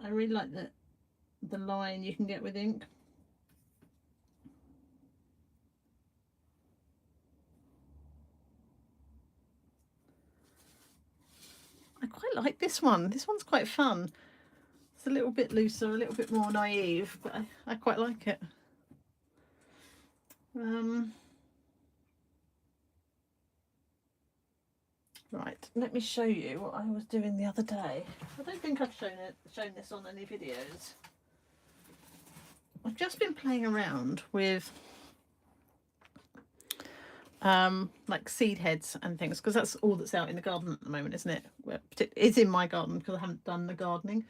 I really like the line you can get with ink. I quite like this one. This one's quite fun. It's a little bit looser, a little bit more naive, but I quite like it. Right, let me show you what I was doing the other day. I don't think I've shown this on any videos. I've just been playing around with like seed heads and things because that's all that's out in the garden at the moment, isn't it? Well, it's in my garden because I haven't done the gardening.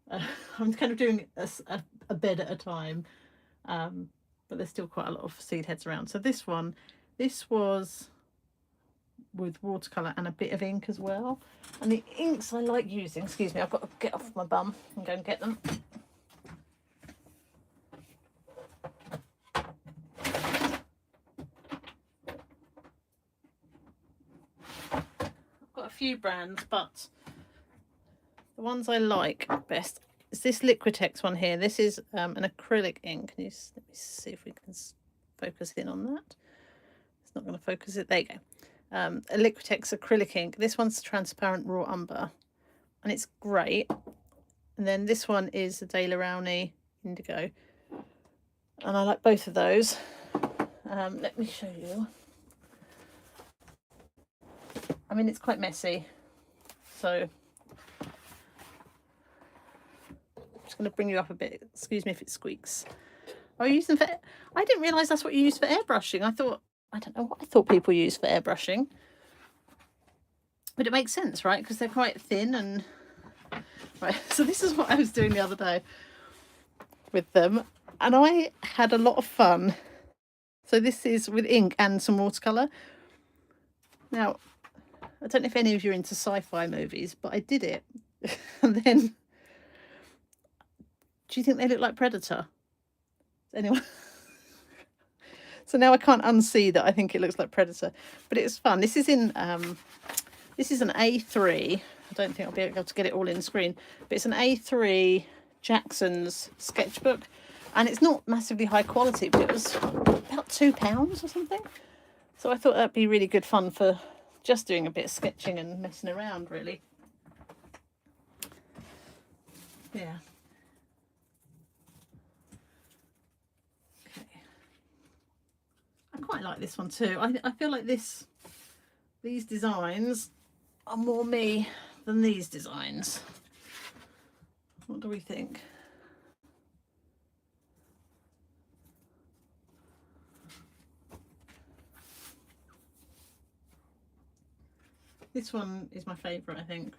I'm kind of doing a bed at a time, but there's still quite a lot of seed heads around. So this was with watercolour and a bit of ink as well. And the inks I like using, excuse me, I've got to get off my bum and go and get them. I've got a few brands, but the ones I like best is this Liquitex one here. This is an acrylic ink. Let me see if we can focus in on that. It's not going to focus it. There you go. A Liquitex acrylic ink. This one's transparent raw umber and it's great. And then this one is the Daler Rowney indigo and I like both of those. Let me show you. I mean, it's quite messy, so I'm just going to bring you up a bit. Excuse me if it squeaks. Oh, you use them for... I didn't realise that's what you use for airbrushing. I don't know what I thought people use for airbrushing. But it makes sense, right? Because they're quite thin and... Right, so this is what I was doing the other day with them. And I had a lot of fun. So this is with ink and some watercolour. Now, I don't know if any of you are into sci-fi movies, but I did it. And then... Do you think they look like Predator? Anyway... So now I can't unsee that I think it looks like Predator, but it's fun. This is in this is an A3. I don't think I'll be able to get it all in screen, but it's an A3 Jackson's sketchbook, and it's not massively high quality, but it was about £2 or something. So I thought that'd be really good fun for just doing a bit of sketching and messing around, really. Yeah. I quite like this one too. I feel like these designs are more me than these designs. What do we think? This one is my favourite, I think.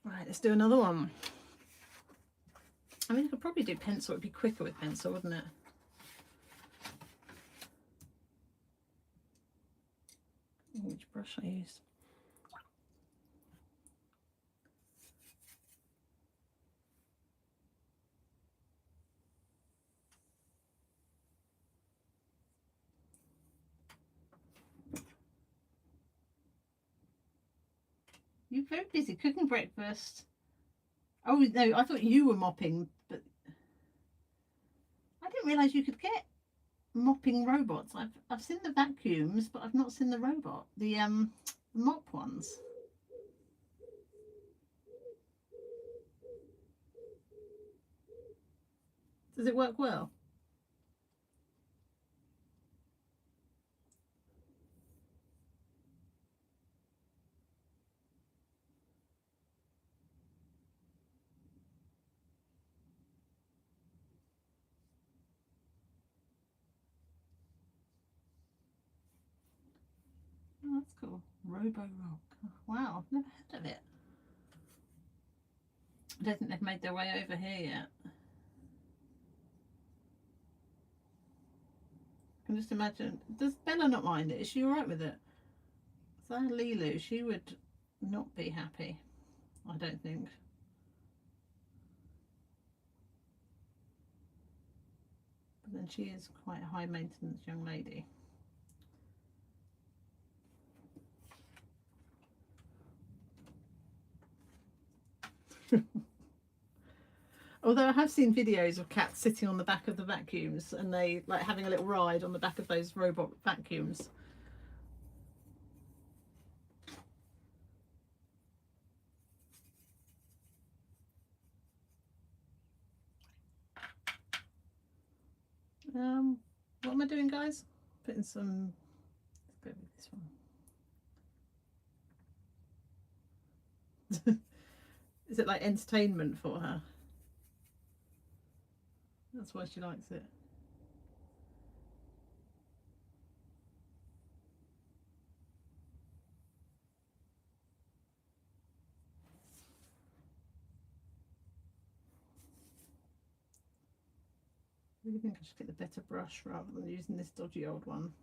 Right, let's do another one. I mean, I could probably do pencil. It'd be quicker with pencil, wouldn't it? Which brush I use? You're very busy cooking breakfast. Oh no, I thought you were mopping, but I didn't realise you could get mopping robots. I've seen the vacuums, but I've not seen the robot. The mop ones. Does it work well? Oh, that's cool. Robo Rock. Wow, never heard of it. I don't think they've made their way over here yet. I can just imagine. Does Bella not mind it? Is she alright with it? So Lilu, she would not be happy, I don't think. But then she is quite a high maintenance young lady. Although I have seen videos of cats sitting on the back of the vacuums and they like having a little ride on the back of those robot vacuums. What am I doing, guys? Putting some. Let's go with this one. Is it like entertainment for her? That's why she likes it. I really think I should get the better brush rather than using this dodgy old one.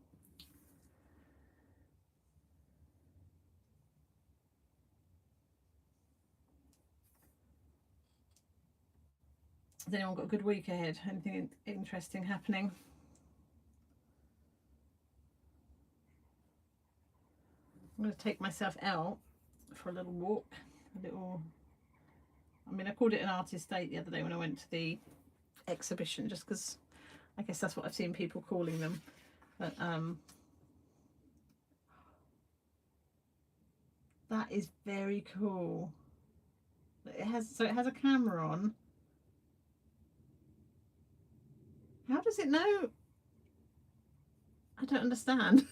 Has anyone got a good week ahead? Anything interesting happening? I'm going to take myself out for a little walk. I mean, I called it an artist date the other day when I went to the exhibition, just because I guess that's what I've seen people calling them. But that is very cool. It has a camera on. How does it know? I don't understand.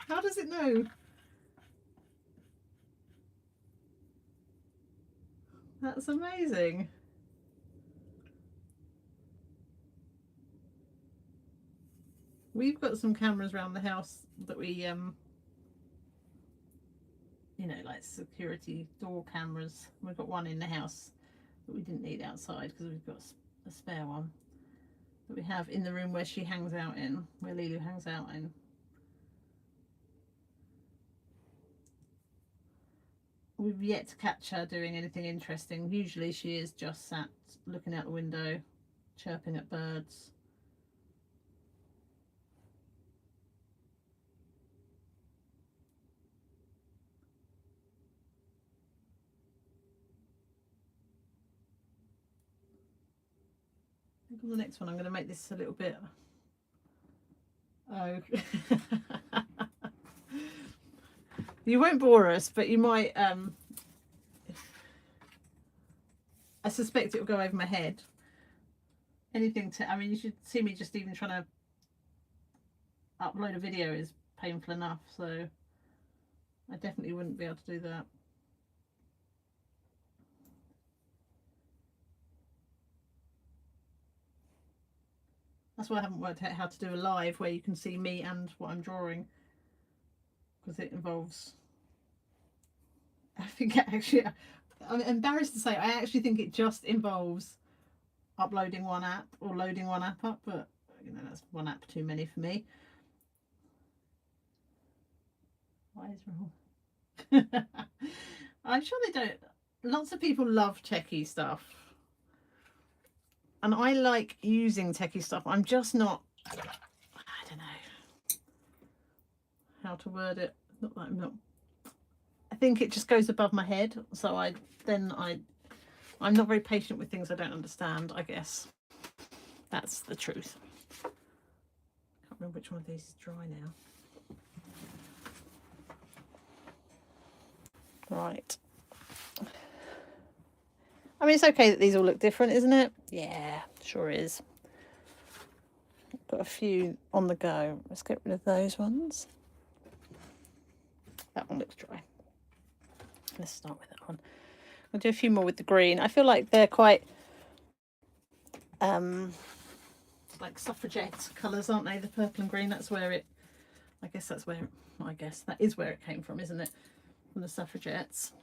How does it know? That's amazing. We've got some cameras around the house that we you know, like security door cameras. We've got one in the house that we didn't need outside because we've got a spare one that we have in the room where she hangs out in, where Lilu hangs out in. We've yet to catch her doing anything interesting. Usually she is just sat looking out the window, chirping at birds. I think on the next one I'm going to make this a little bit. Oh. You won't bore us, but you might. I suspect it will go over my head. Anything to. I mean, you should see me just even trying to upload a video is painful enough, so I definitely wouldn't be able to do that. That's why I haven't worked out how to do a live where you can see me and what I'm drawing, because it involves, I think actually, I'm embarrassed to say, I actually think it just involves uploading one app or loading one app up, but you know, that's one app too many for me. Why is wrong? I'm sure they don't. Lots of people love techie stuff, and I like using techie stuff. I'm just not, I don't know how to word it. Not that I'm not, I think it just goes above my head, so I'm not very patient with things I don't understand, I guess. That's the truth. I can't remember which one of these is dry now. Right. I mean, it's okay that these all look different, isn't it? Yeah, sure is. Got a few on the go. Let's get rid of those ones. That one looks dry. Let's start with that one. I'll do a few more with the green. I feel like they're quite like suffragette colours, aren't they? The purple and green. That's where it, I guess that is where it came from, isn't it? From the suffragettes.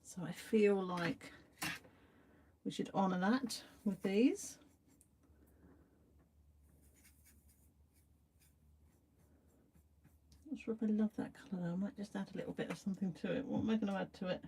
So I feel like we should honour that with these. I'm not sure if I love that colour though. I might just add a little bit of something to it. What am I going to add to it?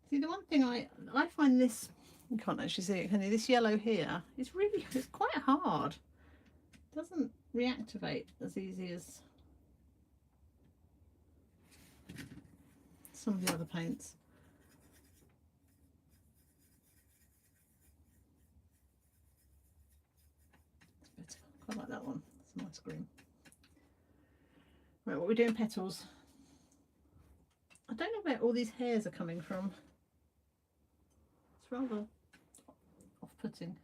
See, the one thing I find this, you can't actually see it, can you? This yellow here, it's quite hard. It doesn't reactivate as easy as some of the other paints. It's better. I quite like that one. It's a nice green. Right, what are we doing? Petals. I don't know where all these hairs are coming from. It's rather off-putting.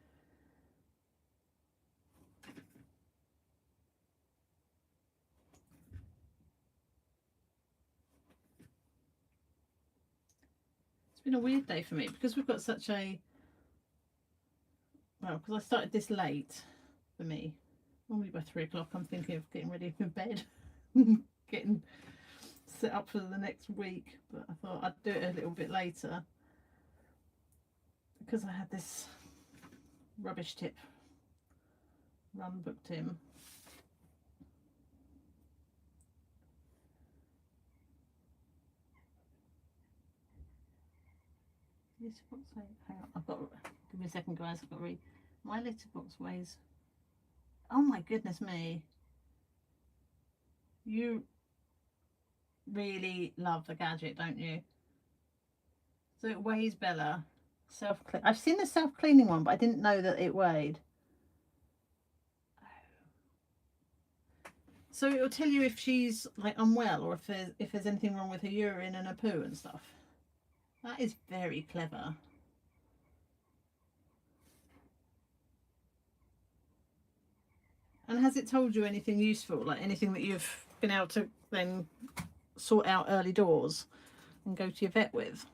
It's been a weird day for me because we've got such a, well, because I started this late for me. Normally by 3 o'clock I'm thinking of getting ready for bed, getting set up for the next week, but I thought I'd do it a little bit later because I had this rubbish tip run booked in. Hang on, give me a second guys, I've got to read. My letterbox weighs, oh my goodness me, you really love the gadget, don't you? So it weighs Bella. I've seen the self-cleaning one, but I didn't know that it weighed. So it will tell you if she's like unwell or if there's anything wrong with her urine and her poo and stuff. That is very clever. And has it told you anything useful, like anything that you've been able to then sort out early doors and go to your vet with?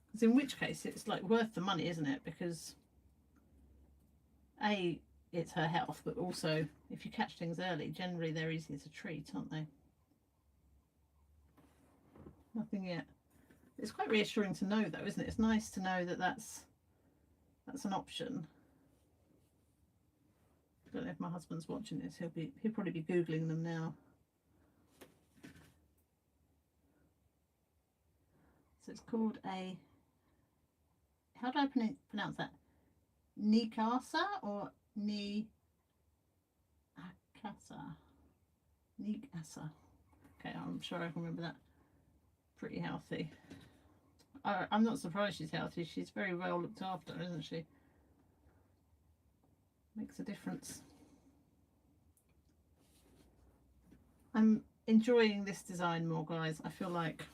Because in which case it's like worth the money, isn't it? Because A, it's her health, but also if you catch things early, generally they're easier to treat, aren't they? Nothing yet. It's quite reassuring to know though, isn't it? It's nice to know that that's an option. I don't know if my husband's watching this. He'll probably be googling them now. So it's called a, how do I pronounce that? Nikasa or Nikasa? Nikasa. Okay, I'm sure I can remember that. Pretty healthy. I'm not surprised she's healthy. She's very well looked after, isn't she? Makes a difference. I'm enjoying this design more, guys. I feel like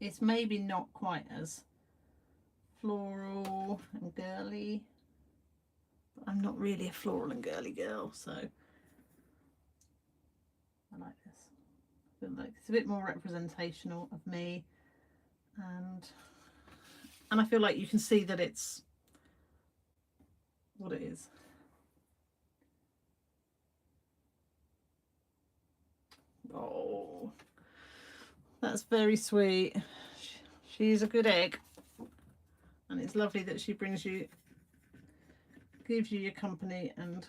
it's maybe not quite as floral and girly But I'm not really a floral and girly girl, so I like this. I feel like it's a bit more representational of me, and I feel like you can see that it's what it is. Oh, that's very sweet. She's a good egg, and it's lovely that she gives you your company and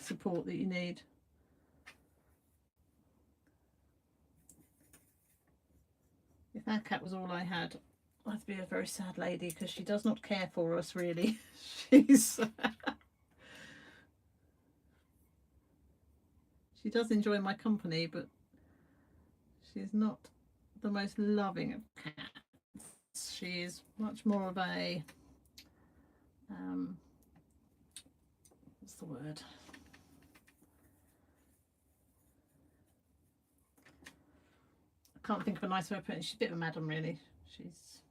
support that you need. If our cat was all I had, I'd be a very sad lady, because she does not care for us really. She does enjoy my company, but she's not the most loving of cats. She is much more of a what's the word? I can't think of a nice way of putting it. She's a bit of a madam, really. She's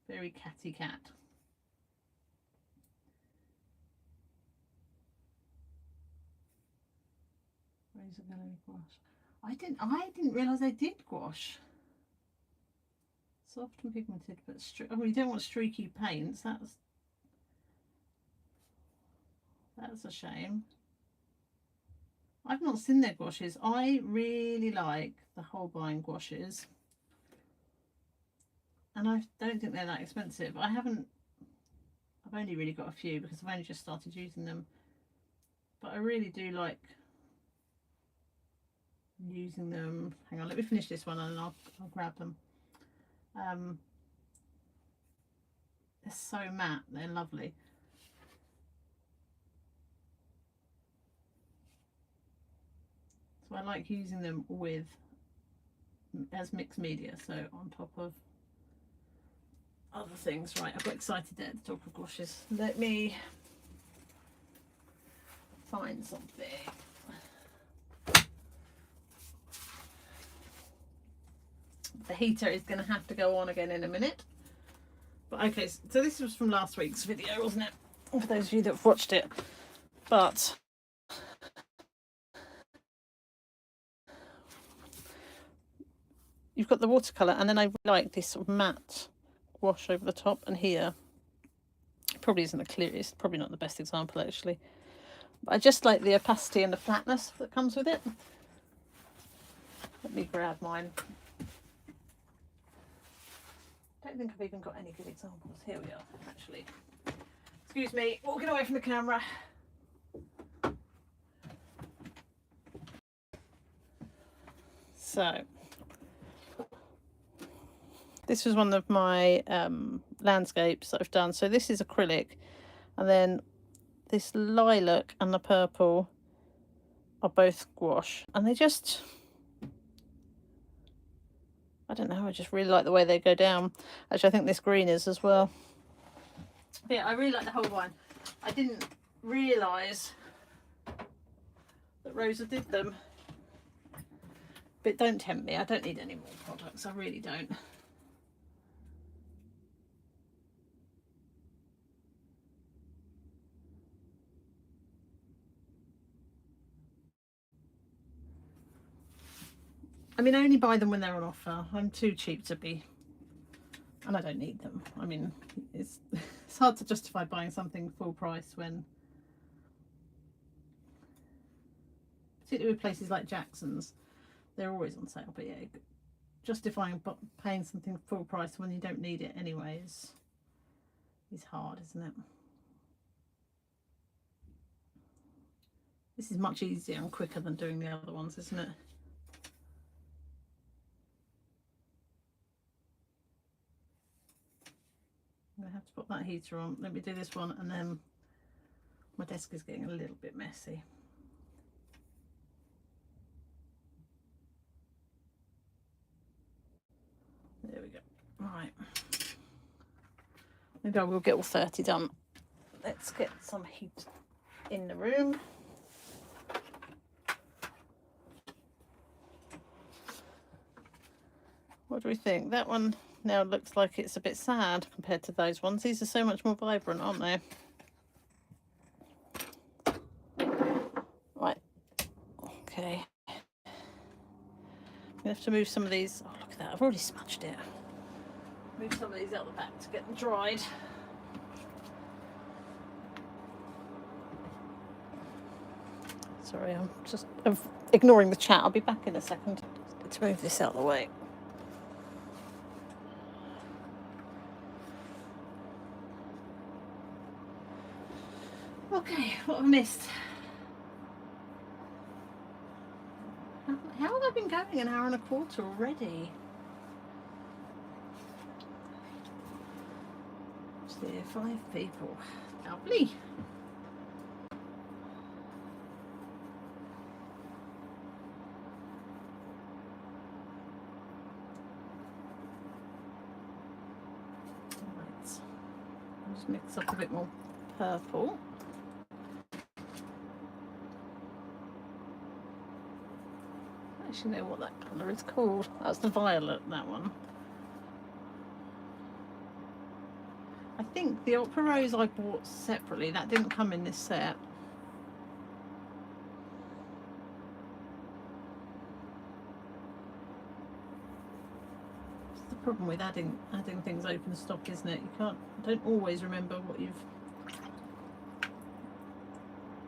very catty cat. Razor Gallery gouache. I didn't realise I did gouache. Soft and pigmented, but you don't want streaky paints. That's a shame. I've not seen their gouaches. I really like the Holbein gouaches, and I don't think they're that expensive. I've only really got a few because I've only just started using them, but I really do like using them. Hang on, let me finish this one and then I'll grab them. They're so matte, they're lovely. So I like using them as mixed media, so on top of other things. Right, I've got excited there at the talk of gouaches. Let me find something. The heater is going to have to go on again in a minute. But okay, so this was from last week's video, wasn't it? For those of you that have watched it. But you've got the watercolour, and then I like this sort of matte wash over the top, and here probably isn't the clearest, probably not the best example actually, but I just like the opacity and the flatness that comes with it. Let me grab mine. I don't think I've even got any good examples. Here we are, actually. Excuse me, walking away from the camera. So this was one of my landscapes that I've done. So this is acrylic, and then this lilac and the purple are both gouache, and they just, I don't know, I just really like the way they go down. Actually, I think this green is as well. But yeah, I really like the whole one. I didn't realise that Rosa did them, but don't tempt me. I don't need any more products. I really don't. I mean, I only buy them when they're on offer. I'm too cheap to be, and I don't need them. I mean, it's hard to justify buying something full price when, particularly with places like Jackson's, they're always on sale. But yeah, justifying paying something full price when you don't need it anyway is hard, isn't it? This is much easier and quicker than doing the other ones, isn't it? I have to put that heater on. Let me do this one, and then my desk is getting a little bit messy. There we go. Right. Maybe I will get all 30 done. Let's get some heat in the room. What do we think? That one now looks like it's a bit sad compared to those ones. These are so much more vibrant, aren't they? I have to move some of these. Oh, look at that! I've already smudged it. Move some of these out the back to get them dried. Sorry, I'm just ignoring the chat. I'll be back in a second. Let's move this out of the way. Okay, what have I missed? How have I been going an hour and a quarter already? Is there 5 people? Lovely. Right. I'll just mix up a bit more purple. I actually know what that colour is called. That's the violet, that one. I think the Opera Rose I bought separately, that didn't come in this set. It's the problem with adding things open stock, isn't it? You don't always remember what you've...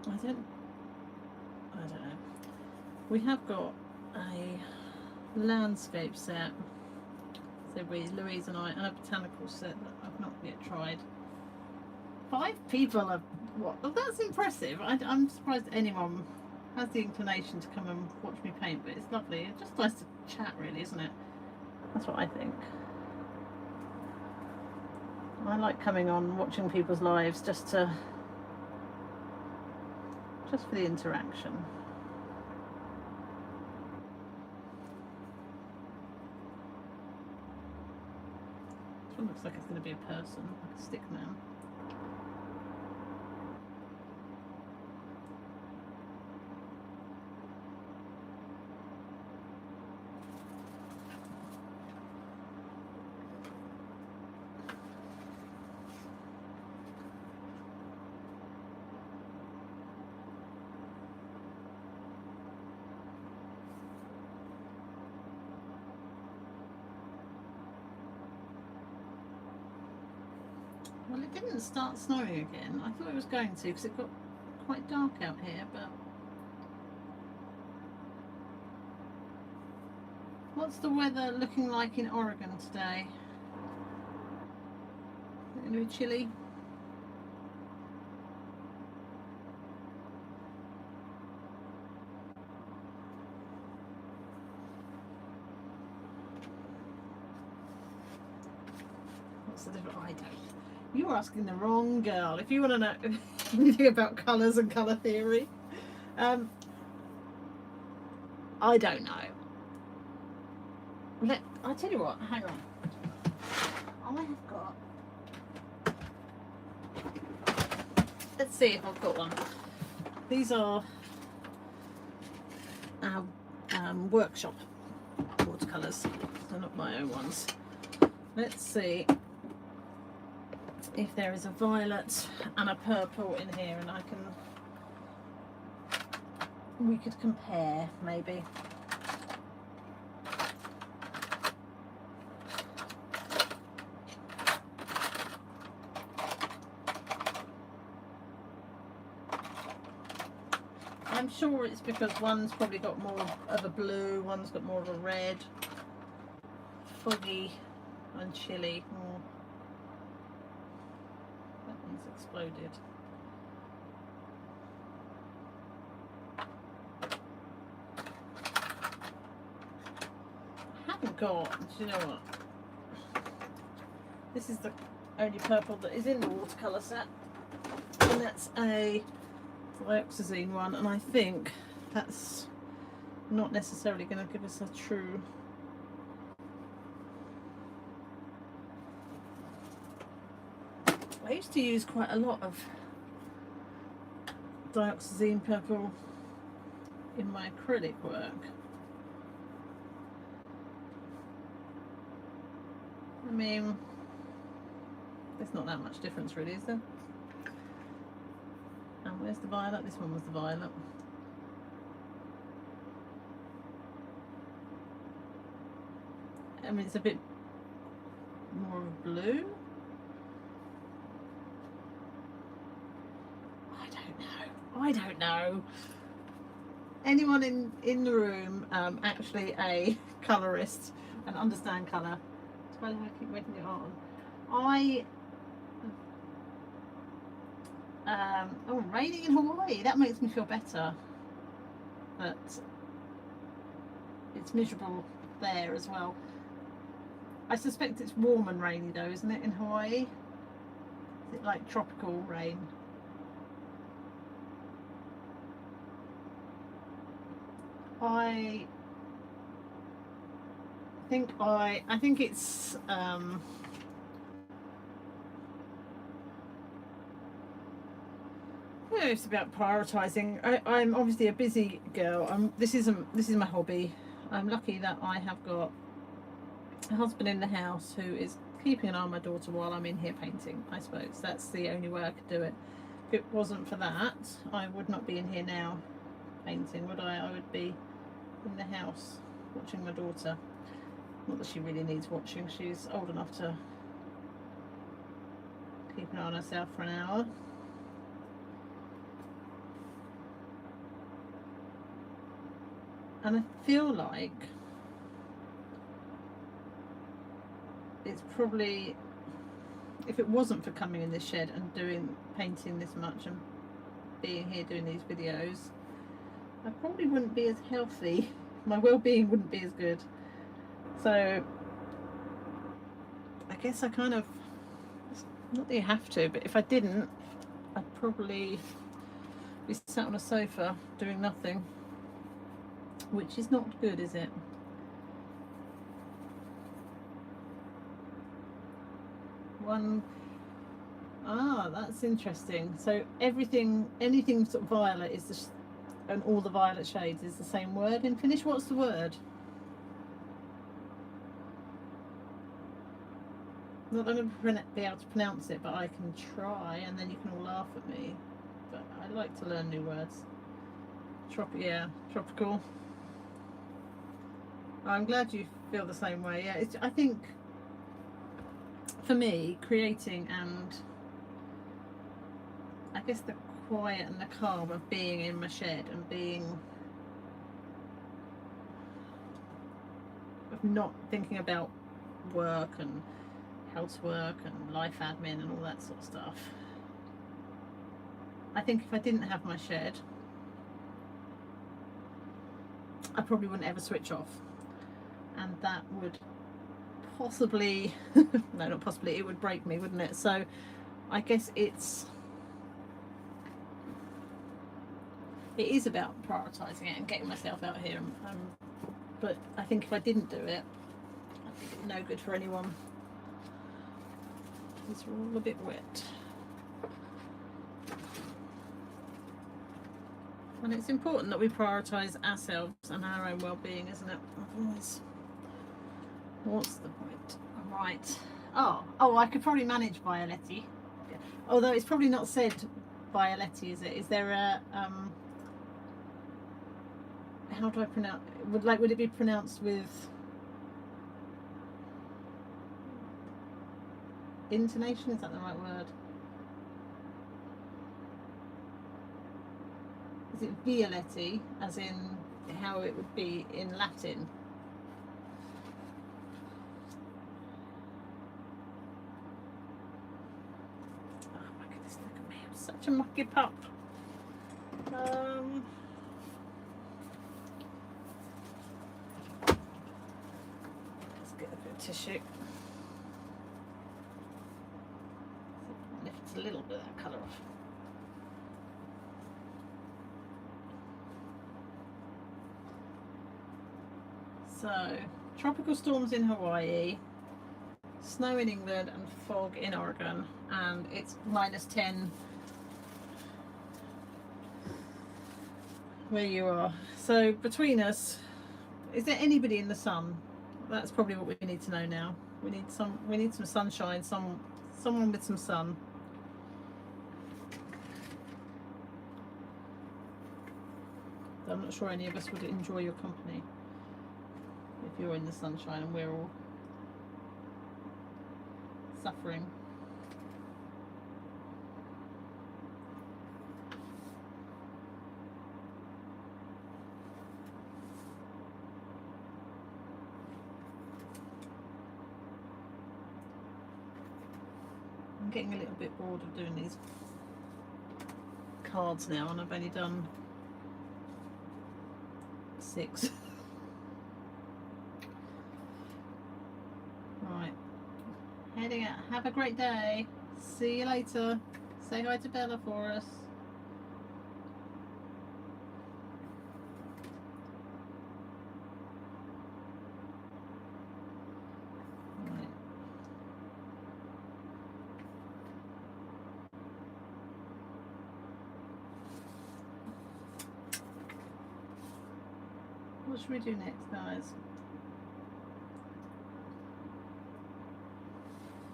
I don't know. We have got a landscape set, so Louise and I, and a botanical set that I've not yet tried. 5 people are what? Well, that's impressive. I'm surprised anyone has the inclination to come and watch me paint, but it's lovely. It's just nice to chat, really, isn't it? That's what I think. I like coming on, watching people's lives just for the interaction. This one looks like it's going to be a person, like a stick man. Well, it didn't start snowing again. I thought it was going to because it got quite dark out here, but... What's the weather looking like in Oregon today? Is it going to be chilly? What's the difference? I don't. You're asking the wrong girl. If you want to know anything about colours and colour theory, I don't know. I tell you what, hang on. I have got... Let's see if I've got one. These are our workshop watercolours. They're not my own ones. Let's see if there is a violet and a purple in here, and we could compare maybe. I'm sure it's because one's probably got more of a blue, one's got more of a red, foggy and chilly. Oh, that one's exploded. I haven't got, do you know what? This is the only purple that is in the watercolour set, and that's a dioxazine one, and I think that's not necessarily going to give us a true... I used to use quite a lot of dioxazine purple in my acrylic work. I mean, there's not that much difference really, is there? And where's the violet? This one was the violet. I mean, it's a bit more of blue. I don't know. Anyone in the room actually a colourist and understand colour? That's why I keep waiting it on. Oh, raining in Hawaii. That makes me feel better. But it's miserable there as well. I suspect it's warm and rainy though, isn't it, in Hawaii? Is it like tropical rain? I think it's it's about prioritizing. I'm obviously a busy girl. This is my hobby. I'm lucky that I have got a husband in the house who is keeping an eye on my daughter while I'm in here painting. I suppose that's the only way I could do it. If it wasn't for that, I would not be in here now painting, would I? I would be in the house watching my daughter. Not that she really needs watching. She's old enough to keep an eye on herself for an hour. And I feel like it's probably, if it wasn't for coming in this shed and painting this much and being here doing these videos, I probably wouldn't be as healthy. My well-being wouldn't be as good. So I guess I kind of, not that you have to, but if I didn't, I'd probably be sat on a sofa doing nothing, which is not good, is it? That's interesting. So anything sort of violet is just, and all the violet shades is the same word in Finnish. What's the word? Not that I'm going to be able to pronounce it, but I can try, and then you can all laugh at me. But I like to learn new words. Tropical. I'm glad you feel the same way. Yeah, I think for me, creating and I guess the quiet and the calm of being in my shed and of not thinking about work and housework and life admin and all that sort of stuff. I think if I didn't have my shed, I probably wouldn't ever switch off, and that would possibly no, not possibly, it would break me, wouldn't it? So I guess it is about prioritizing it and getting myself out here, but I think if I didn't do it, I think it's no good for anyone. These are all a bit wet, and it's important that we prioritize ourselves and our own well-being, isn't it? Otherwise, what's the point? Right. Oh, I could probably manage Violetti, although it's probably not said Violetti, is it? Is there a how do I pronounce? Would it be pronounced with intonation? Is that the right word? Is it Violetti, as in how it would be in Latin? Oh my goodness, look at me, I'm such a mucky pup. Let's get a bit of tissue. Lift a little bit of that colour off. So, tropical storms in Hawaii, snow in England and fog in Oregon, and it's -10 where you are. So between us, is there anybody in the sun? That's probably what we need to know now. We need some sunshine, someone with some sun. I'm not sure any of us would enjoy your company if you're in the sunshine and we're all suffering. I'm getting a little bit bored of doing these cards now, and I've only done 6. Right, heading out. Have a great day. See you later. Say hi to Bella for us. Right. What should we do next, guys?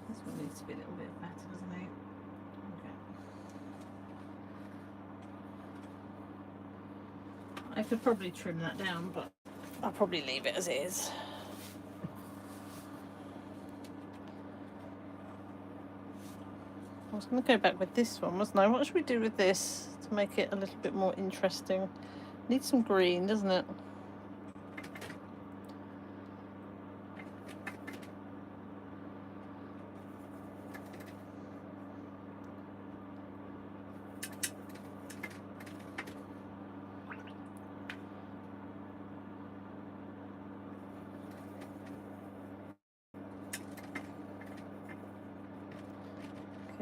This one needs to be a little bit fatter, doesn't it? Okay. I could probably trim that down, but I'll probably leave it as it is. I was going to go back with this one, wasn't I? What should we do with this to make it a little bit more interesting? Needs some green, doesn't it?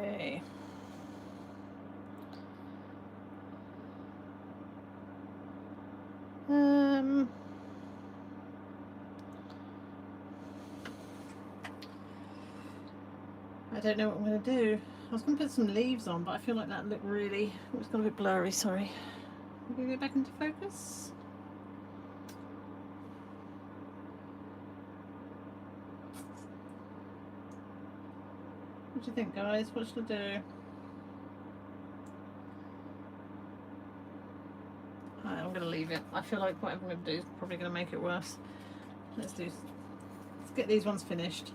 Okay. I don't know what I'm going to do. I was going to put some leaves on, but I feel like that looked really... It's got a bit blurry, sorry. I'm going to go back into focus. What do you think, guys? What should I do? Right, I'm going to leave it. I feel like whatever I'm going to do is probably going to make it worse. Let's get these ones finished.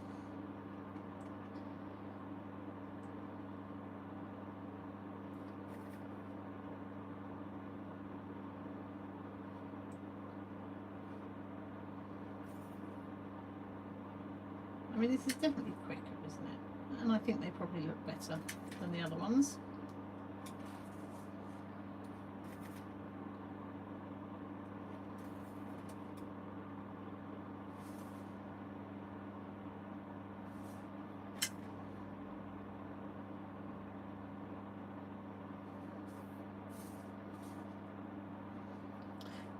I mean, this is definitely quicker, isn't it? And I think they probably look better than the other ones.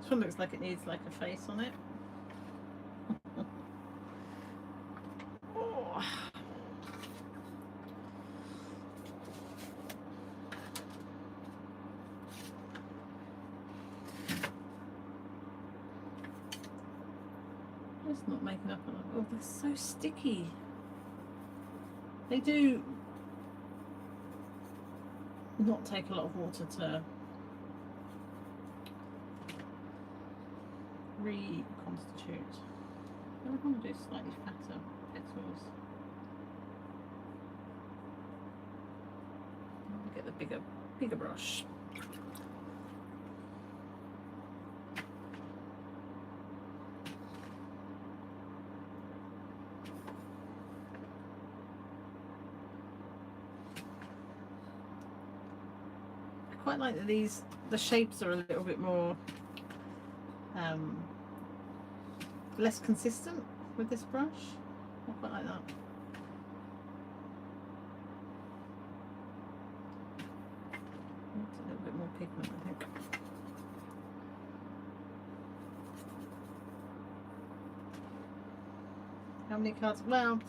This one looks like it needs like a face on it. Oh. It's not making up. Oh, they're so sticky. They do not take a lot of water to reconstitute. I want to do slightly fatter petals. Get the bigger brush. I quite like that the shapes are a little bit more less consistent with this brush. I quite like that. It's a little bit more pigment, I think. How many cards? Well,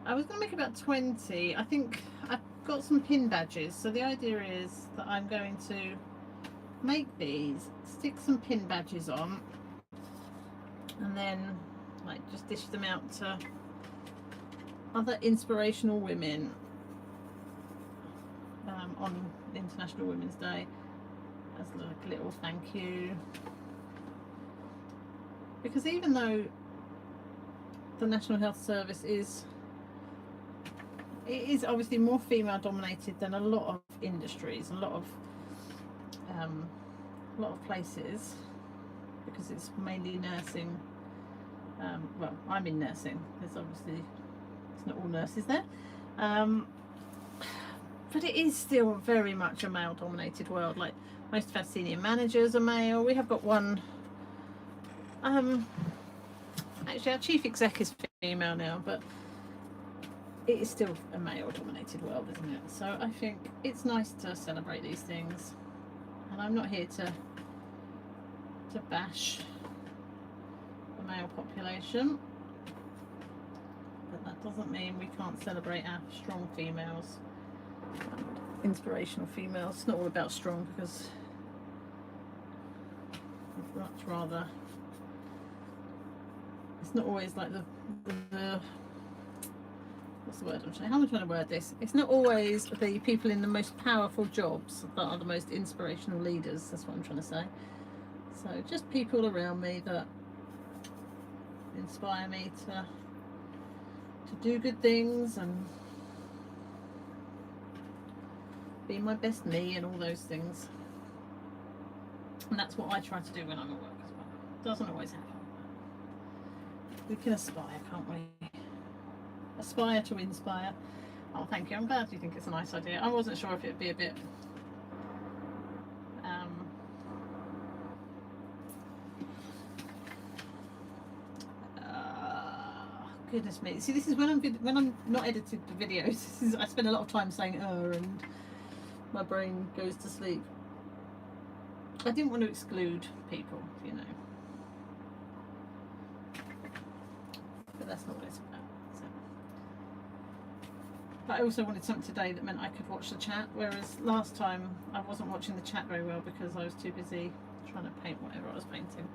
I was going to make about 20. I think I've got some pin badges. So the idea is that I'm going to make these, stick some pin badges on, and then like just dish them out to other inspirational women on International Women's Day as like a little thank you. Because even though the National Health Service is it is obviously more female dominated than a lot of industries, a lot of places, because it's mainly nursing. Well, I'm in nursing. There's obviously, it's not all nurses there, but it is still very much a male dominated world. Like, most of our senior managers are male. We have got one, actually our chief exec is female now, but it is still a male dominated world, isn't it? So I think it's nice to celebrate these things, and I'm not here to bash the male population, but that doesn't mean we can't celebrate our strong females, inspirational females. It's not all about strong, because I'd much rather, it's not always like the what's the word I'm trying, how am I trying to word this? It's not always the people in the most powerful jobs that are the most inspirational leaders. That's what I'm trying to say. So just people around me that inspire me to do good things and be my best me and all those things. And that's what I try to do when I'm at work as well. Doesn't always happen. We can aspire, can't we? Aspire to inspire. Oh, thank you. I'm glad you think it's a nice idea. I wasn't sure if it'd be a bit goodness me. See, this is when I'm not edited the videos. I spend a lot of time saying and my brain goes to sleep. I didn't want to exclude people, you know. But that's not what it's about. So. But I also wanted something today that meant I could watch the chat, whereas last time I wasn't watching the chat very well because I was too busy trying to paint whatever I was painting.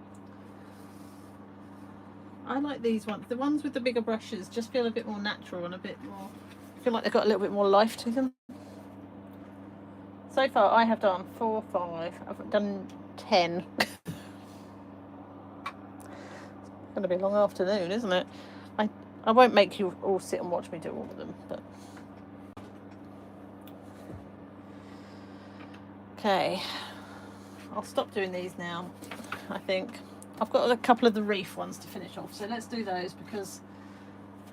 I like these ones. The ones with the bigger brushes just feel a bit more natural and a bit more, I feel like they've got a little bit more life to them. So far I have done 4, 5, I've done 10. It's going to be a long afternoon, isn't it? I won't make you all sit and watch me do all of them, but okay, I'll stop doing these now. I think I've got a couple of the reef ones to finish off, so let's do those, because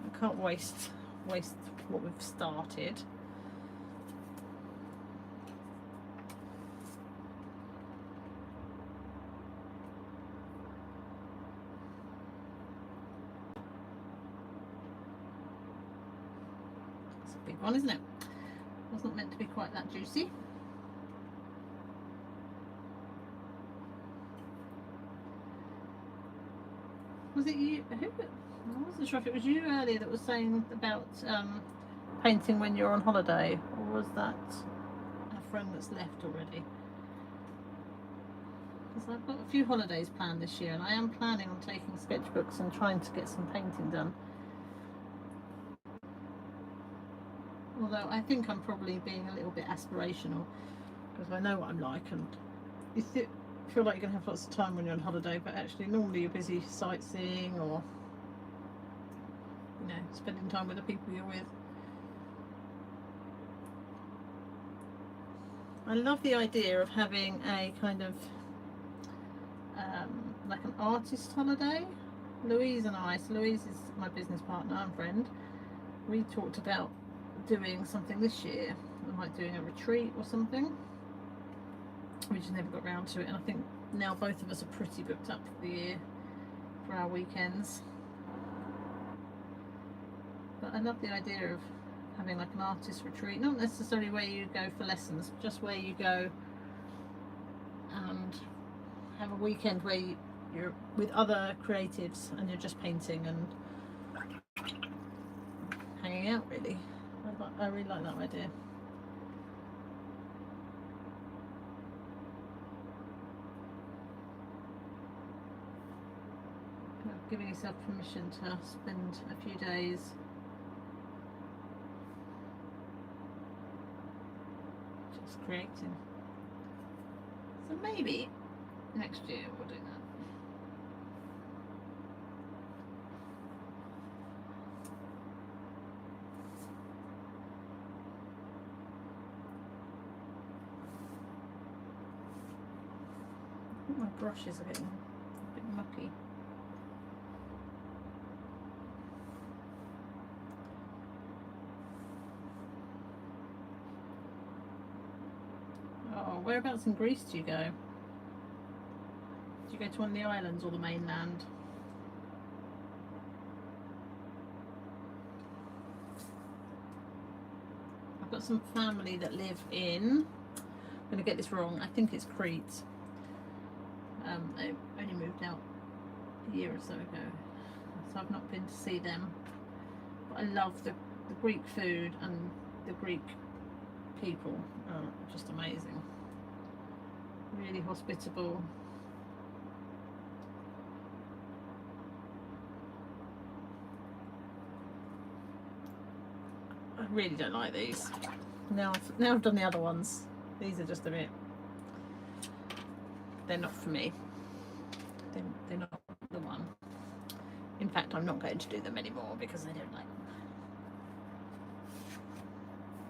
I can't waste what we've started. It's a big one, isn't it? Wasn't meant to be quite that juicy. Was it you? I wasn't sure if it was you earlier that was saying about painting when you're on holiday, or was that a friend that's left already? Because I've got a few holidays planned this year, and I am planning on taking sketchbooks and trying to get some painting done. Although I think I'm probably being a little bit aspirational, because I know what I'm like, and you feel like you're going to have lots of time when you're on holiday, but actually normally you're busy sightseeing or, you know, spending time with the people you're with. I love the idea of having a kind of like an artist holiday. Louise and I, so Louise is my business partner and friend, we talked about doing something this year, like doing a retreat or something. We just never got around to it, and I think now both of us are pretty booked up for the year for our weekends. But I love the idea of having like an artist retreat, not necessarily where you go for lessons, just where you go and have a weekend where you're with other creatives and you're just painting and hanging out, really. I really like that idea. Giving yourself permission to spend a few days just creating. So maybe next year we'll do that. brushes are getting a bit mucky. Oh, whereabouts in Greece do you go? Do you go to one of the islands or the mainland? I've got some family that live in, I'm going to get this wrong, I think it's Crete. They only moved out a year or so ago, so I've not been to see them. But I love the Greek food, and the Greek people are just amazing. Really hospitable. I really don't like these. Now I've done the other ones. These are just a bit, they're not for me. They're not the one. In fact, I'm not going to do them anymore because I don't like them.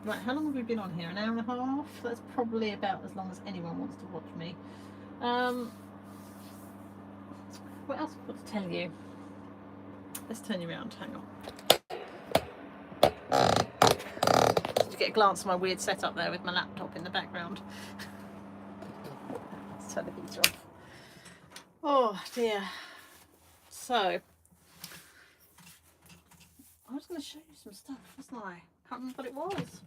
Right, how long have we been on here? An hour and a half? That's probably about as long as anyone wants to watch me. What else have I got to tell you? Let's turn you around, hang on. Did you get a glance at my weird setup there with my laptop in the background? Let's turn the heater off. Oh dear. So, I was going to show you some stuff, wasn't I? Can't remember what it was.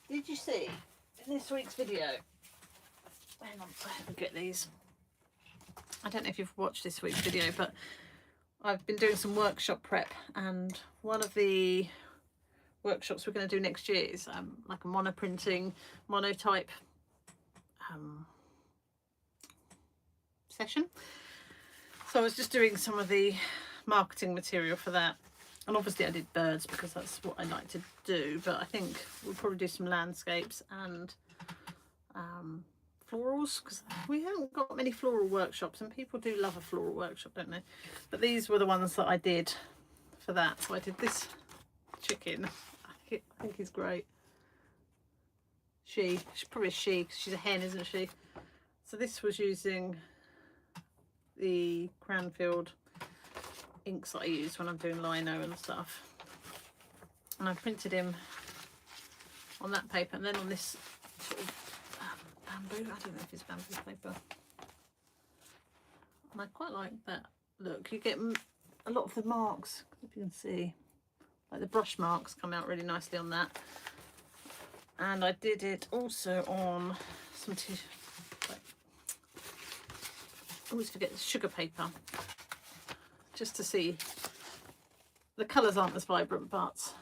Did you see in this week's video? Hang on, I have to get these. I don't know if you've watched this week's video, but I've been doing some workshop prep, and one of the workshops we're going to do next year is like a monoprinting, monotype session. So I was just doing some of the marketing material for that, and obviously I did birds because that's what I like to do, but I think we'll probably do some landscapes and florals, because we haven't got many floral workshops, and people do love a floral workshop, don't they? But these were the ones that I did for that. So I did this chicken. I think he's great. She's probably a she, because she's a hen, isn't she? So this was using the Cranfield inks that I use when I'm doing lino and stuff, and I printed him on that paper, and then on this sort of bamboo, I don't know if it's bamboo paper, and I quite like that look. You get a lot of the marks, if you can see, like the brush marks come out really nicely on that. And I did it also on some like, I always forget, sugar paper, just to see. The colours aren't as vibrant, but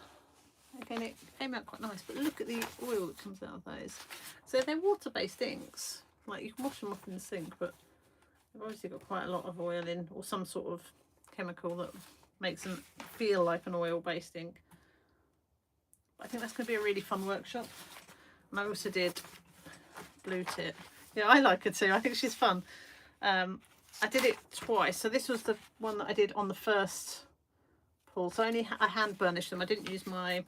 again, it came out quite nice. But look at the oil that comes out of those. So they're water-based inks. Like, you can wash them off in the sink, but they've obviously got quite a lot of oil in, or some sort of chemical that makes them feel like an oil-based ink. But I think that's going to be a really fun workshop. And I also did Blue Tip. Yeah, I like her too. I think she's fun. I did it twice. So this was the one that I did on the first pull. So I hand burnished them. I didn't use my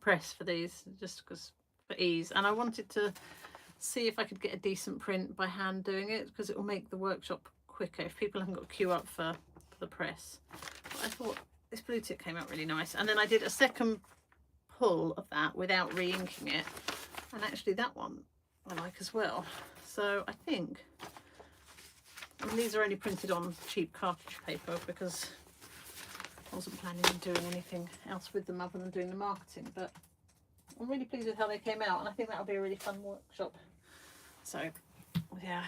press for these, just because for ease. And I wanted to see if I could get a decent print by hand doing it, because it will make the workshop quicker if people haven't got to queue up for the press. But I thought this Blue Tip came out really nice. And then I did a second pull of that without re-inking it, and actually that one I like as well. So I think, I mean, these are only printed on cheap cartridge paper because I wasn't planning on doing anything else with them other than doing the marketing, but I'm really pleased with how they came out, and I think that'll be a really fun workshop. So yeah,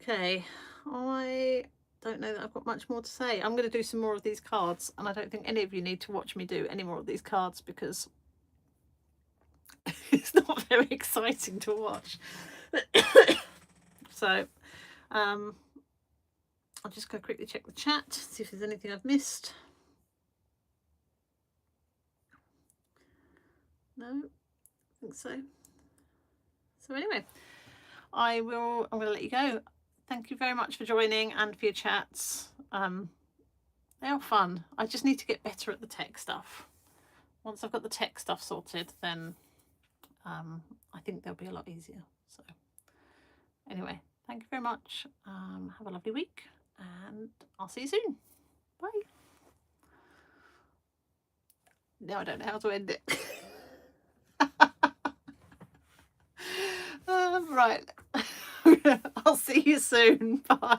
okay, I don't know that I've got much more to say. I'm going to do some more of these cards, and I don't think any of you need to watch me do any more of these cards because it's not very exciting to watch. So I'm just going to quickly check the chat, see if there's anything I've missed. No, I think so. So anyway, I'm going to let you go. Thank you very much for joining and for your chats. They are fun. I just need to get better at the tech stuff. Once I've got the tech stuff sorted, then I think they'll be a lot easier. So Anyway, thank you very much. Have a lovely week, and I'll see you soon. Bye. Now I don't know how to end it. Right. I'll see you soon. Bye.